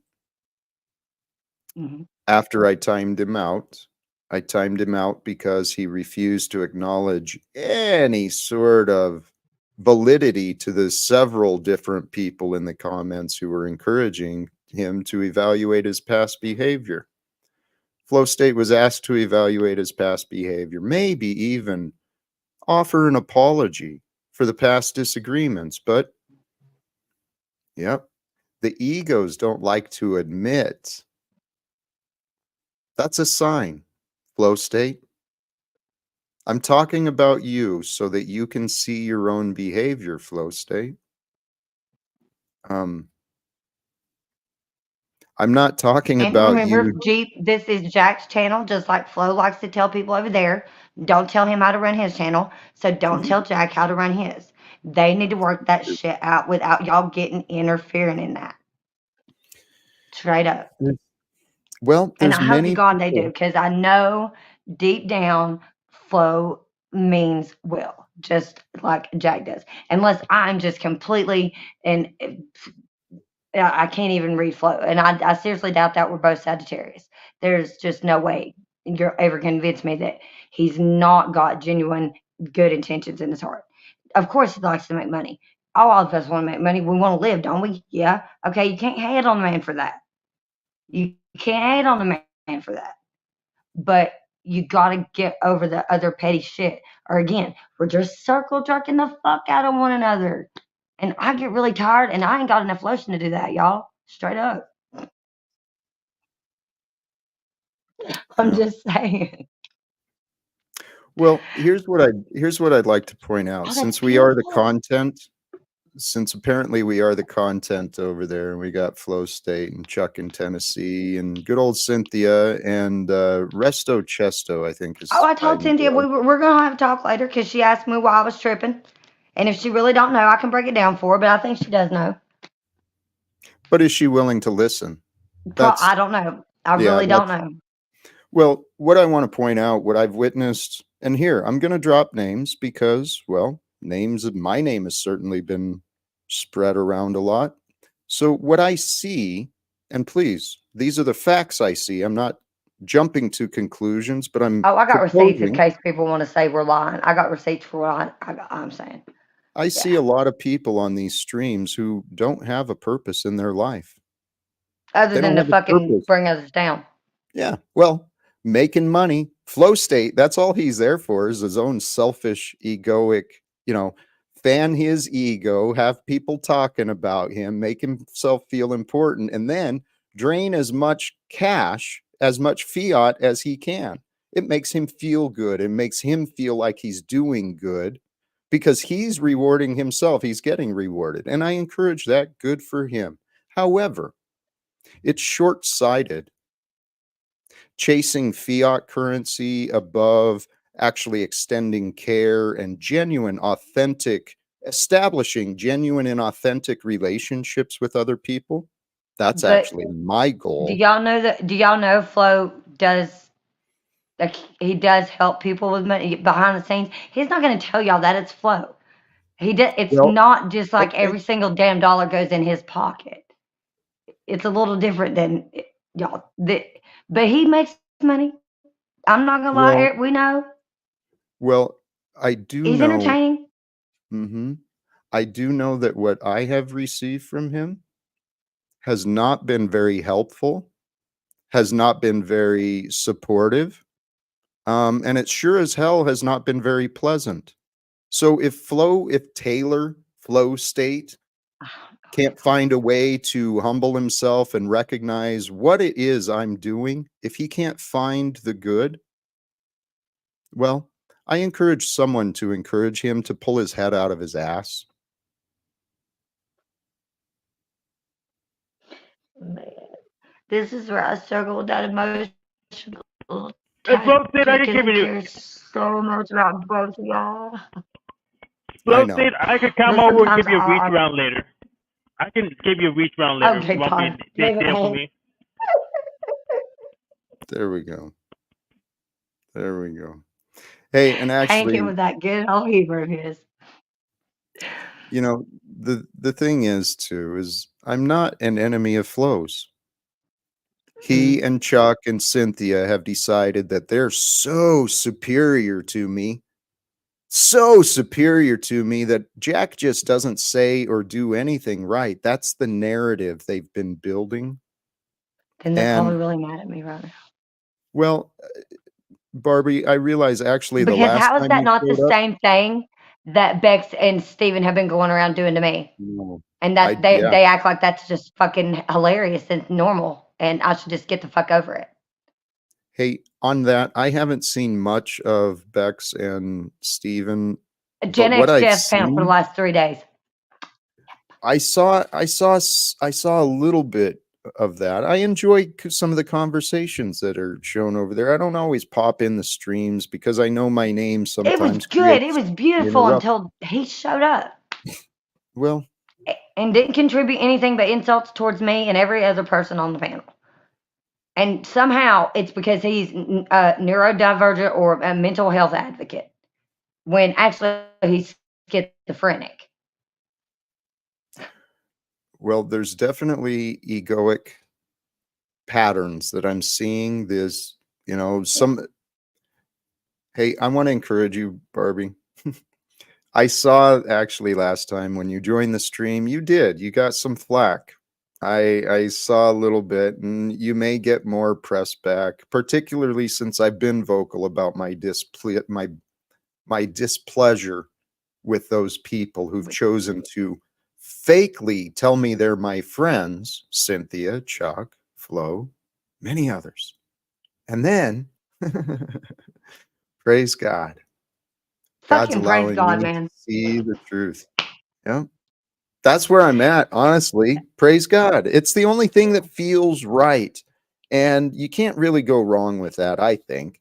Mhm. after I timed him out. I timed him out because he refused to acknowledge any sort of validity to the several different people in the comments who were encouraging him to evaluate his past behavior. Flow State was asked to evaluate his past behavior, maybe even offer an apology for the past disagreements, but yep, the egos don't like to admit. That's a sign, Flow State. I'm talking about you so that you can see your own behavior, Flow State. Um, I'm not talking And about remember, you. Jeep, this is Jack's channel, just like Flo likes to tell people over there. Don't tell him how to run his channel. So don't tell Jack how to run his. They need to work that shit out without y'all getting interfering in that. Straight up. Well, And there's I hope to many God they do, people. because I know deep down Flo means will, just like Jack does. Unless I'm just completely and I can't even read Flo. And I seriously doubt that we're both Sagittarius. There's just no way you're ever convince me that he's not got genuine good intentions in his heart. Of course he likes to make money. All of us want to make money. We want to live, don't we? Yeah. Okay, you can't hate on the man for that. You can't hate on the man for that. But you gotta get over the other petty shit. Or again, we're just circle jerking the fuck out of one another. And I get really tired and I ain't got enough lotion to do that, y'all. Straight up. I'm Yeah. just saying. Well, here's what I'd like to point out. Oh, that's Since we are the beautiful. content, since apparently we are the content over there, and we got Flow State and Chuck in Tennessee and good old Cynthia and Resto Chesto, I think Oh, is I told hiding Cynthia below. we're gonna have a talk later because she asked me why I was tripping. And if she really don't know, I can break it down for her, but I think she does know. But is she willing to listen? That's I don't know. I yeah, really don't know. well, what I want to point out, what I've witnessed, and here I'm going to drop names because, well, my name has certainly been spread around a lot. So, what I see, and please, these are the facts I see. I'm not jumping to conclusions, but I'm Oh, I got receipts in proposing. case people want to say we're lying. I got receipts for what I'm saying. I see Yeah. a lot of people on these streams who don't have a purpose in their life. Other They than don't to have a fucking purpose. bring us down. Yeah. Well, making money, flow state, that's all he's there for is his own selfish, egoic, you know, fan his ego, have people talking about him, make himself feel important, and then drain as much cash, as much fiat as he can. It makes him feel good. It makes him feel like he's doing good because he's rewarding himself. He's getting rewarded. And I encourage that. Good for him. However, it's short sighted chasing fiat currency above actually extending care and establishing genuine and authentic relationships with other people. That's But actually my do goal. y'all know that? Do y'all know Flo does like he does help people with money behind the scenes? He's not going to tell y'all that it's Flo. He does. It's Well, not just like okay. every single damn dollar goes in his pocket. It's a little different than y'all. But he makes money. I'm not gonna lie. Well, We know well, I do he's know. entertaining. I do know that what I have received from him has not been very helpful, has not been very supportive, and it sure as hell has not been very pleasant. So if Taylor, Flow State, can't find a way to humble himself and recognize what it is I'm doing, if he can't find the good, well, I encourage someone to encourage him to pull his head out of his ass. Man, this is where I struggle with that emotional If Flo attachment State, I could because give I you. care so much about both of y'all. I Flo know. State, I could come But over and sometimes give you a reach around later. I can give you a reach around later if okay, you want me fine. to Leave stay it, there for Hank. me. There we go. There we go. Hey, and Hank actually, him with that good old Hebrew of his. you know, the thing is too is I'm not an enemy of Flo's. He and Chuck and Cynthia have decided that they're so superior to me that Jack just doesn't say or do anything right. That's the narrative they've been building. Then they're probably And really mad at me right now. well, Barbie, I realize actually the Because last how is time that you not the showed up, same thing that Bex and Steven have been going around doing to me? no, And that yeah. they act like that's just fucking hilarious and normal, and I should just get the fuck over it. Hey, on that, I haven't seen much of Bex and Steven, but Gen what X I've Jeff panel for the seen, last 3 days. I saw a little bit of that. I enjoy some of the conversations that are shown over there. I don't always pop in the streams because I know my name It was sometimes good. It creates was beautiful interrupt. until he showed up Well, and didn't contribute anything but insults towards me and every other person on the panel. And somehow it's because he's a neurodivergent or a mental health advocate, when actually he's schizophrenic. well, there's definitely egoic patterns that I'm seeing. There's, some. Hey, I want to encourage you, Barbie. I saw actually last time when you joined the stream, you got some flack. I saw a little bit, and you may get more press back, particularly since I've been vocal about my displeasure with those people who've chosen to fakely tell me they're my friends, Cynthia, Chuck, Flo, many others. And then praise God. God's Fucking praise allowing God, me to man. see the truth. Yeah. That's where I'm at, honestly. Praise God. It's the only thing that feels right. And you can't really go wrong with that, I think.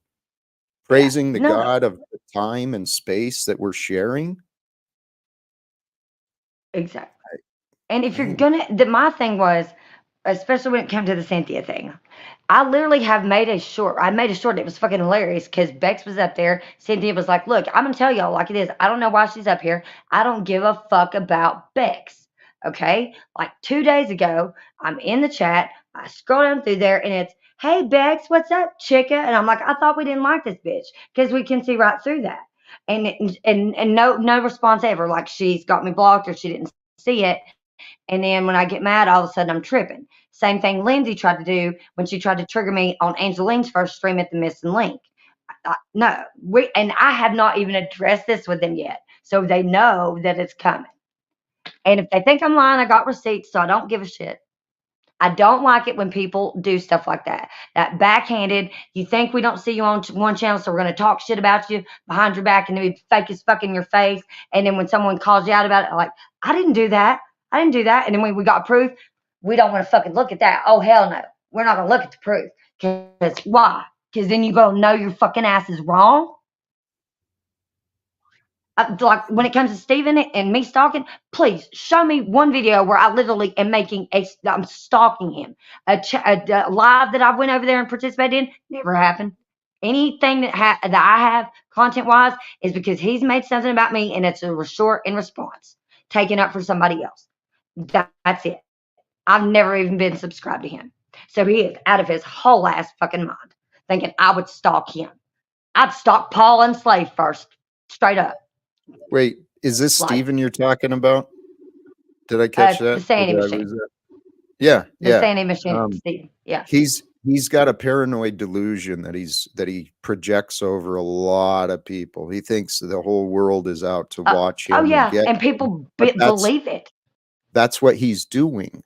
Praising the No, God of the time and space that we're sharing. exactly. And if you're Hey, gonna, my thing was, especially when it came to the Cynthia thing, I literally have made a short. I made a short. It was fucking hilarious because Bex was up there. Cynthia was like, "Look, I'm gonna tell y'all like it is. I don't know why she's up here. I don't give a fuck about Bex." Okay, like 2 days ago, I'm in the chat. I scroll down through there, and it's, "Hey Bex, what's up, chicka?" And I'm like, "I thought we didn't like this bitch because we can see right through that." And no response ever. Like she's got me blocked or she didn't see it. And then when I get mad, all of a sudden I'm tripping. Same thing Lindsay tried to do when she tried to trigger me on Angeline's first stream at the missing link. No, and I have not even addressed this with them yet, so they know that it's coming. And if they think I'm lying, I got receipts, so I don't give a shit. I don't like it when people do stuff like that. That backhanded, you think we don't see you on one channel, so we're going to talk shit about you behind your back and be fake as fuck in your face. And then when someone calls you out about it, like, I didn't do that. I didn't do that. And then when we got proof, we don't want to fucking look at that. Oh, hell no. We're not going to look at the proof. Because why? Because then you go know your fucking ass is wrong. Like when it comes to Steven and me stalking, please show me one video where I literally am I'm stalking him. A live that I went over there and participated in never happened. Anything that I have content wise is because he's made something about me and it's a short in response taken up for somebody else. That's it. I've never even been subscribed to him. So he is out of his whole ass fucking mind thinking I would stalk him. I'd stalk Paul and Slave first, straight up. wait, is this Like, Steven you're talking about? Did I catch the that? Or Sandy did I machine. lose that? Yeah, The yeah. Sandy machine, Steve. Yeah. He's got a paranoid delusion that he projects over a lot of people. He thinks the whole world is out to watch him and Yeah, get and him. people But believe it. that's what he's doing.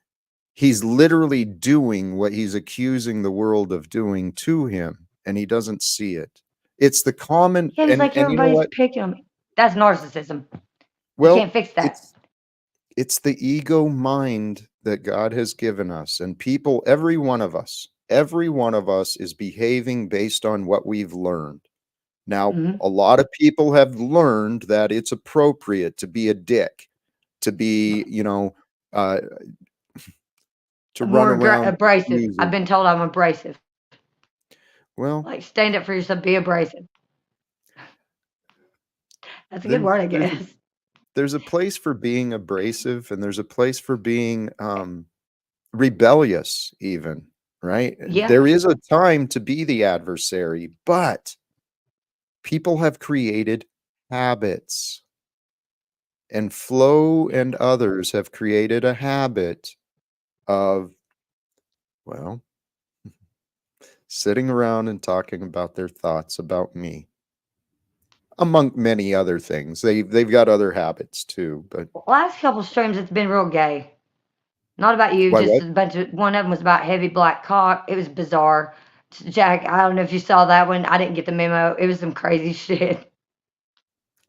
He's literally doing what he's accusing the world of doing to him, and he doesn't see it. It's the common, Yeah, he's like, and you know everybody's what? picking on me. That's narcissism. You Well, can't fix that. it's the ego mind that God has given us, and people, every one of us is behaving based on what we've learned. Now, a lot of people have learned that it's appropriate to be a dick, to be, uh, to run More around abrasive. I've abusing. been told I'm abrasive. Well, Like, stand up for yourself, be abrasive. That's a good there's word, I there's a, guess. there's a place for being abrasive, and there's a place for being rebellious, even, right? Yeah. There is a time to be the adversary, but people have created habits, and Flo and others have created a habit of, well, sitting around and talking about their thoughts about me, among many other things. They've got other habits too, but Last couple streams, it's been real gay. Not about you, why just what? a bunch of. One of them was about heavy black cock. It was bizarre. Jack, I don't know if you saw that one. I didn't get the memo. It was some crazy shit.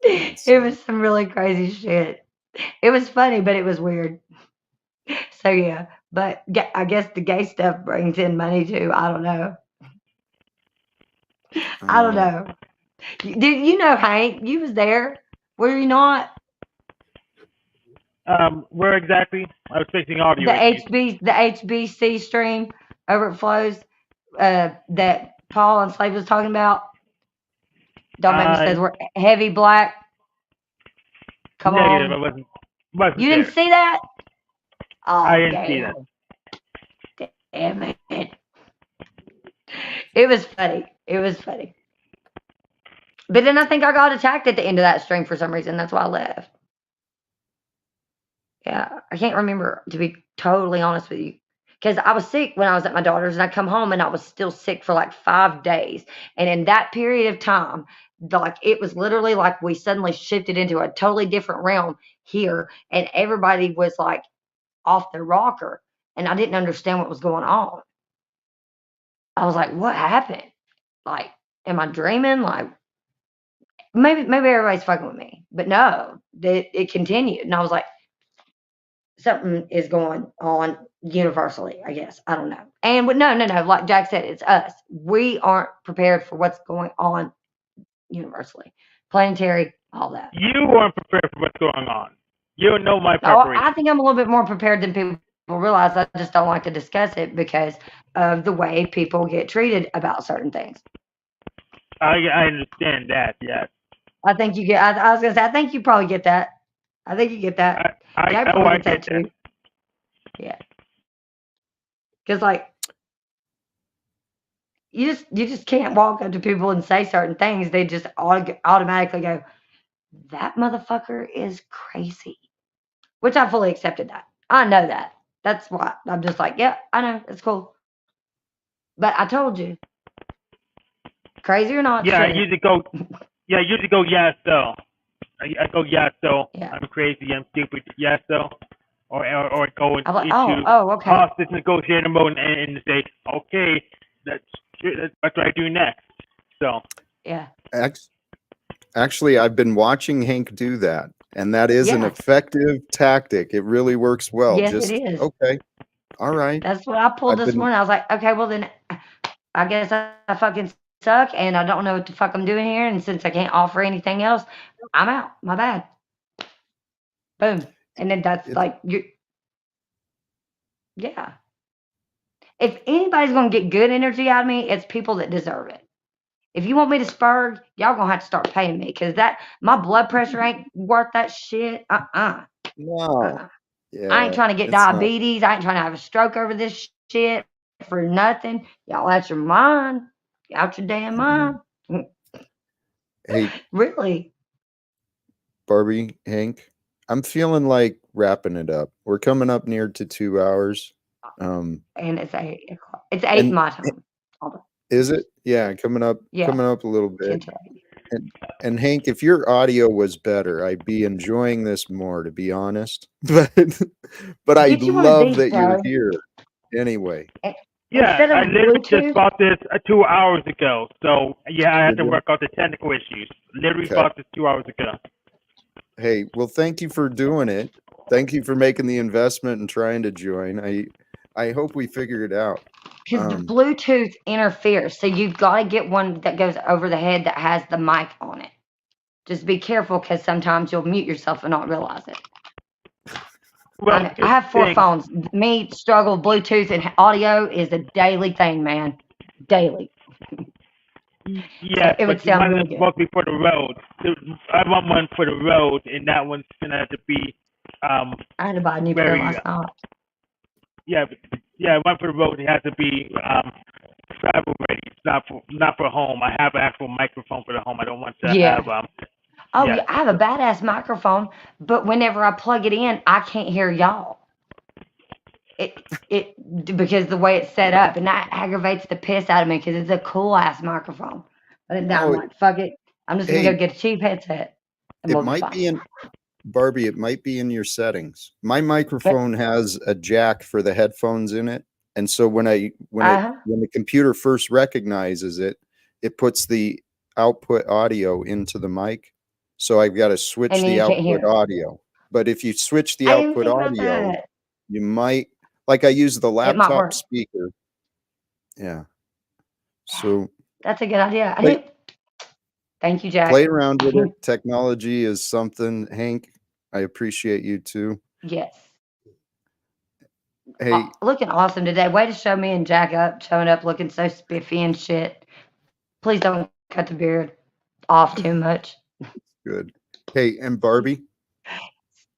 It was some really crazy shit. It was funny, but it was weird. So yeah, But I guess the gay stuff brings in money too. I don't know. I don't know. Did you know Hank? You was there. Were you not? Where exactly? I was fixing audio The issues. HBC stream over at Flows that Paul and Slade was talking about. Don't make me say Uh, the word heavy black. Come Negative. I on. wasn't You didn't there. see that? I Oh, didn't see that. damn. Damn it. It was funny. It was funny. But then I think I got attacked at the end of that stream for some reason. That's why I left. Yeah, I can't remember, to be totally honest with you. Because I was sick when I was at my daughter's, and I come home and I was still sick for like 5 days. And in that period of time, like it was literally like we suddenly shifted into a totally different realm here, and everybody was like off their rocker, and I didn't understand what was going on. I was like, "What happened? Like, am I dreaming? Like, maybe everybody's fucking with me." But no, it continued, and I was like, something is going on universally, I guess. I don't know. And no, like Jack said, it's us. We aren't prepared for what's going on universally, planetary, all that. You weren't prepared for what's going on. You don't know my Oh, preparation. I think I'm a little bit more prepared than people realize. I just don't like to discuss it because of the way people get treated about certain things. I understand that. Yes. I think you get. I was gonna say. I think you probably get that. I think you get that. Jack probably gets that too. Yeah. Because like you just can't walk up to people and say certain things. They just automatically go, "That motherfucker is crazy," which I fully accepted that. I know that. That's why I'm just like, yeah, I know it's cool. But I told you, crazy or not, Yeah, I shit. usually go. Yeah, I usually go yes though. I go yes though. Yeah. I'm crazy. I'm stupid. Yes though. Or go I'm like, into okay. hostage negotiating mode and say, okay, that's what I do next. So Yeah. Actually, I've been watching Hank do that, and that is an Yeah. effective tactic. It really works well. Yes, Just it is. okay, all right. That's what I pulled I've this been morning. I was like, okay, well then, I guess I fucking suck, and I don't know what the fuck I'm doing here. And since I can't offer anything else, I'm out. My bad. Boom. And then that's it's like you. Yeah. If anybody's gonna get good energy out of me, it's people that deserve it. If you want me to spurg, y'all gonna have to start paying me because that my blood pressure ain't worth that shit. no, I ain't yeah, trying to get it's not. diabetes. I ain't trying to have a stroke over this shit for nothing. Y'all out your mind. Out your damn mind. Hey, Really. Barbie, Hank, I'm feeling like wrapping it up. We're coming up near to 2 hours. And it's 8 o'clock. It's 8 And my time. Hold on. is it? Yeah, coming up Yeah. a little 10 bit. to 8. And Hank, if your audio was better, I'd be enjoying this more, to be honest. But I Get you one of love these, that you're bro. here. Anyway, yeah, Instead I of literally just Bluetooth. bought this 2 hours ago. So yeah, I had did to you? work out the technical issues. Literally Okay. bought this 2 hours ago. Hey, well, thank you for doing it. Thank you for making the investment and trying to join. I hope we figure it out. Because the Bluetooth interferes. So you've got to get one that goes over the head that has the mic on it. Just be careful because sometimes you'll mute yourself and not realize it. Well, I have 4 phones. Me struggle with Bluetooth and audio is a daily thing, man. Daily. Yeah, So it would but sound one of really them's good. supposed to be for the road. I want one for the road, and that one's gonna have to be I had to buy a new pair very last night. yeah, one for the road. It has to be travel ready. It's not for home. I have an actual microphone for the home. I don't want to Yeah. have Oh, yeah. yeah, I have a badass microphone, but whenever I plug it in, I can't hear y'all. It because the way it's set up, and that aggravates the piss out of me because it's a cool ass microphone. But then I'm Oh, like, fuck it. I'm just gonna go hey, get a cheap headset, and it we'll be might be fine. in Barbie. It might be in your settings. My But microphone has a jack for the headphones in it, and so when the computer first recognizes it, it puts the output audio into the mic. So I've got to switch and then the you can't output hear. audio. But if you switch the I didn't output think about audio, that. you might like I use the It might laptop work. speaker. Yeah. So That's a good idea. I play didn't. Thank you, play Jack. around with it. Technology is something, Hank. I appreciate you too. Yes. Hey, Looking awesome today. Way to show me and Jack up, showing up looking so spiffy and shit. Please don't cut the beard off too much. good. Hey, and Barbie,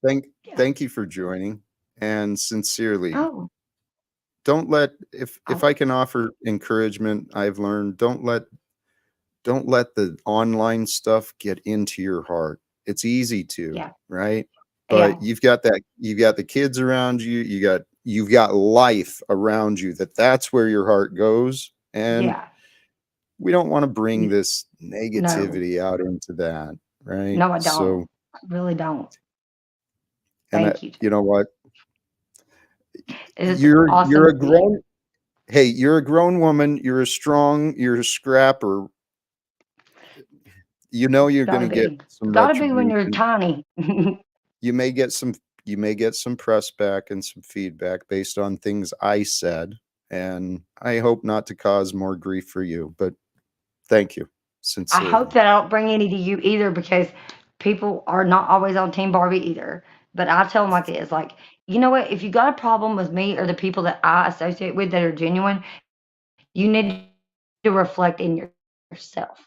thank Yeah. thank you for joining. And sincerely, Oh, don't let if oh, I can offer encouragement, I've learned don't let the online stuff get into your heart. It's easy to, yeah, right? yeah, But you've got the kids around you, you've got life around you that's where your heart goes. And yeah. we don't want to bring N- this No, negativity out into that, right? no, I don't. So, I really don't. and Thank you. you know what? It is awesome You're to a see you. grown hey, you're a grown woman, you're a scrapper. You know you're going Gotta to get be. some Gotta be when you're retribution. tiny. You may get some you may get some press back and some feedback based on things I said, and I hope not to cause more grief for you, but thank you I hope sincerely. that I don't bring any to you either because people are not always on Team Barbie either. But I tell them like it is like, you know what? If you got a problem with me or the people that I associate with that are genuine, you need to reflect in yourself.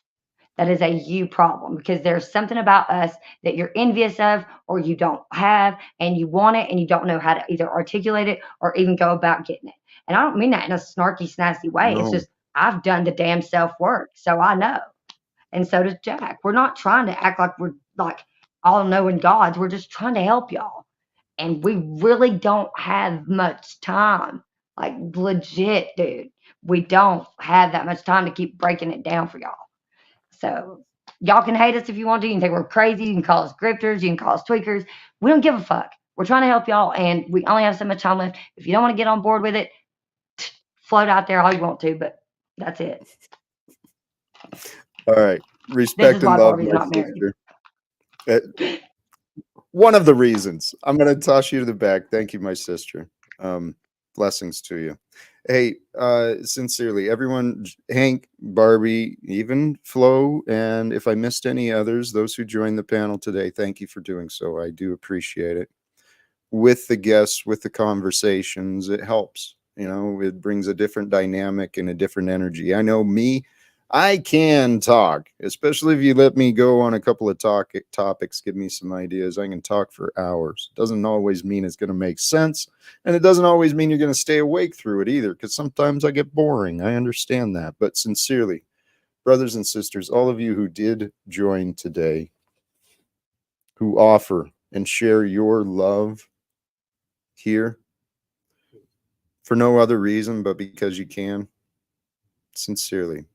That is a you problem because there's something about us that you're envious of or you don't have and you want it and you don't know how to either articulate it or even go about getting it. And I don't mean that in a snarky, snazzy way. It's just No, I've done the damn self work, so I know. And so does Jack. We're not trying to act like we're like all knowing gods. We're just trying to help y'all. And we really don't have much time. Like legit, dude. We don't have that much time to keep breaking it down for y'all. So y'all can hate us if you want to. You can think we're crazy. You can call us grifters. You can call us tweakers. We don't give a fuck. We're trying to help y'all, and we only have so much time left. If you don't want to get on board with it, float out there all you want to, but that's it. all right. This Respect is and why love, Barbie's my not married. sister. Uh, One of the reasons. I'm going to toss you to the back. Thank you, my sister. Um, Blessings to you. Hey, sincerely, everyone, Hank, Barbie, even Flo, and if I missed any others, those who joined the panel today, thank you for doing so. I do appreciate it. With the guests, with the conversations, it helps. You know, it brings a different dynamic and a different energy. I know me, I can talk, especially if you let me go on a couple of topics, give me some ideas. I can talk for hours. Doesn't always mean it's going to make sense, and it doesn't always mean you're going to stay awake through it either, because sometimes I get boring. I understand that, but sincerely, brothers and sisters, all of you who did join today, who offer and share your love here for no other reason but because you can, sincerely.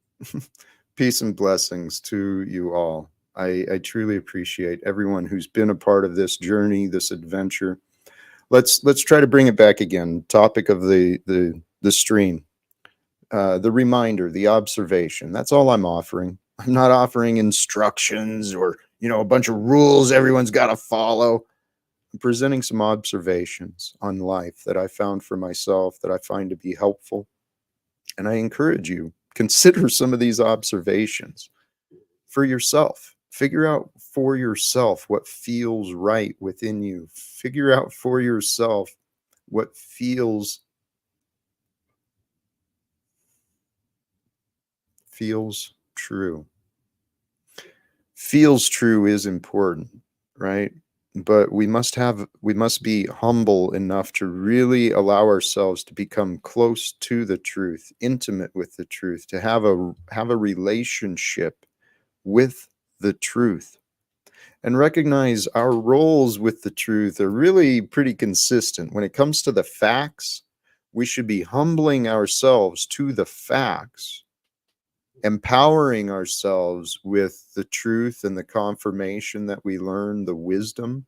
Peace and blessings to you all. I truly appreciate everyone who's been a part of this journey, this adventure. Let's try to bring it back again. Topic of the stream, the reminder, the observation. That's all I'm offering. I'm not offering instructions or a bunch of rules everyone's got to follow. I'm presenting some observations on life that I found for myself that I find to be helpful, and I encourage you consider some of these observations for yourself. Figure out for yourself what feels right within you. Figure out for yourself what feels true. Feels true is important, right? But we must be humble enough to really allow ourselves to become close to the truth, intimate with the truth, to have a relationship with the truth, and recognize our roles with the truth are really pretty consistent. When it comes to the facts, we should be humbling ourselves to the facts, empowering ourselves with the truth and the confirmation that we learn, the wisdom,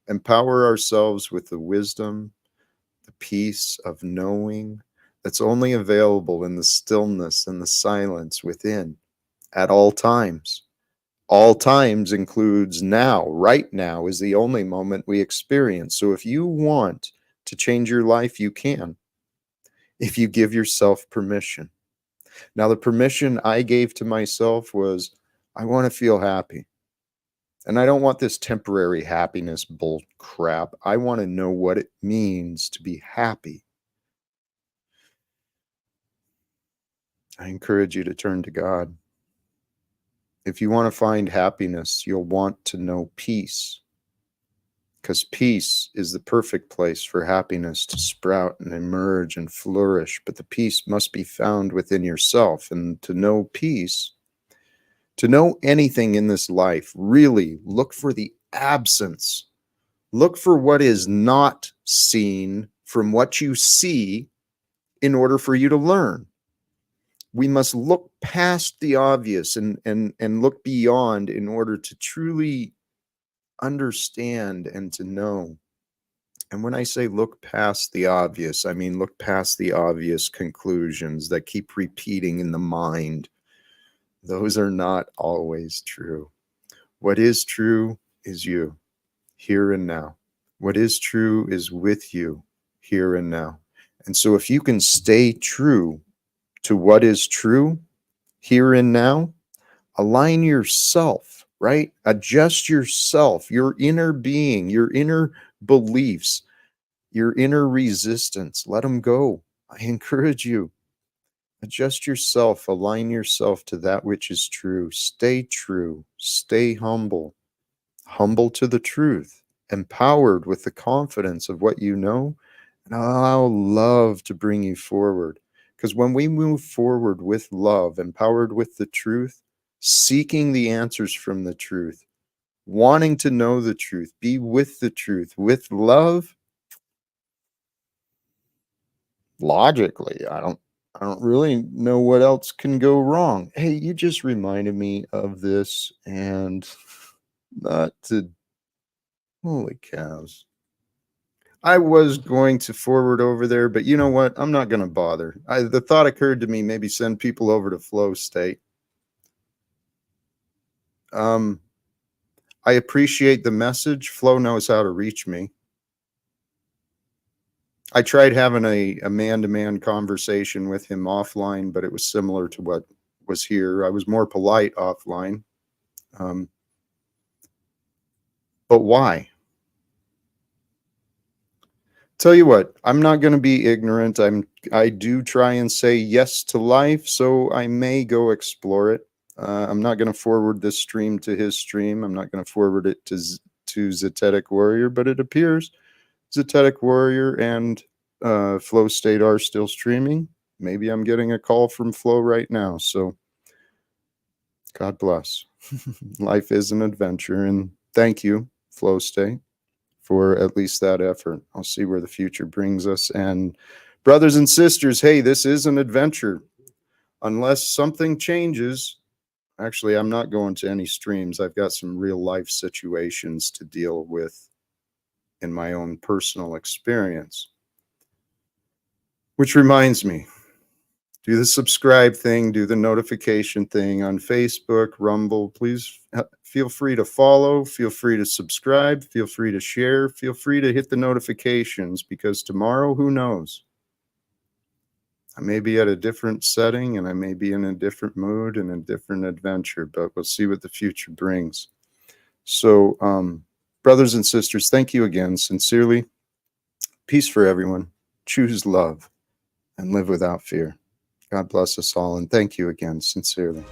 empower ourselves with the wisdom, the peace of knowing that's only available in the stillness and the silence within at all times. All times includes now. Right now is the only moment we experience. So if you want to change your life, you can, if you give yourself permission. Now, the permission I gave to myself was, I want to feel happy. And I don't want this temporary happiness bull crap. I want to know what it means to be happy. I encourage you to turn to God. If you want to find happiness, you'll want to know peace, because peace is the perfect place for happiness to sprout and emerge and flourish. But the peace must be found within yourself. And to know peace, to know anything in this life, really look for the absence. Look for what is not seen from what you see in order for you to learn. We must look past the obvious and look beyond in order to truly understand and to know. And when I say look past the obvious, I mean look past the obvious conclusions that keep repeating in the mind. Those are not always true. What is true is you, here and now. What is true is with you, here and now. And so if you can stay true to what is true, here and now, align yourself, right? Adjust yourself, your inner being, your inner beliefs, your inner resistance. Let them go. I encourage you. Adjust yourself, align yourself to that which is true. Stay true, stay humble, humble to the truth, empowered with the confidence of what you know, and allow love to bring you forward. Because when we move forward with love, empowered with the truth, seeking the answers from the truth, wanting to know the truth, be with the truth, with love, logically, I don't really know what else can go wrong. Hey, you just reminded me of this, and not to, holy cows. I was going to forward over there, but you know what? I'm not going to bother. The thought occurred to me, maybe send people over to Flow State. I appreciate the message. Flow knows how to reach me. I tried having a man-to-man conversation with him offline, but it was similar to what was here. I was more polite offline. But why? Tell you what, I'm not going to be ignorant. I do try and say yes to life, so I may go explore it. I'm not going to forward this stream to his stream. I'm not going to forward it to Zetetic Warrior, but it appears Zetetic Warrior and Flow State are still streaming. Maybe I'm getting a call from Flow right now. So God bless. Life is an adventure, and thank you, Flow State, for at least that effort. I'll see where the future brings us. And brothers and sisters, hey, this is an adventure. Unless something changes, actually, I'm not going to any streams. I've got some real life situations to deal with in my own personal experience. Which reminds me, do the subscribe thing, do the notification thing on Facebook, Rumble. Please feel free to follow, feel free to subscribe, feel free to share, feel free to hit the notifications, because tomorrow, who knows? I may be at a different setting and I may be in a different mood and a different adventure, but we'll see what the future brings. So, brothers and sisters, thank you again, sincerely. Peace for everyone. Choose love and live without fear. God bless us all, and thank you again, sincerely.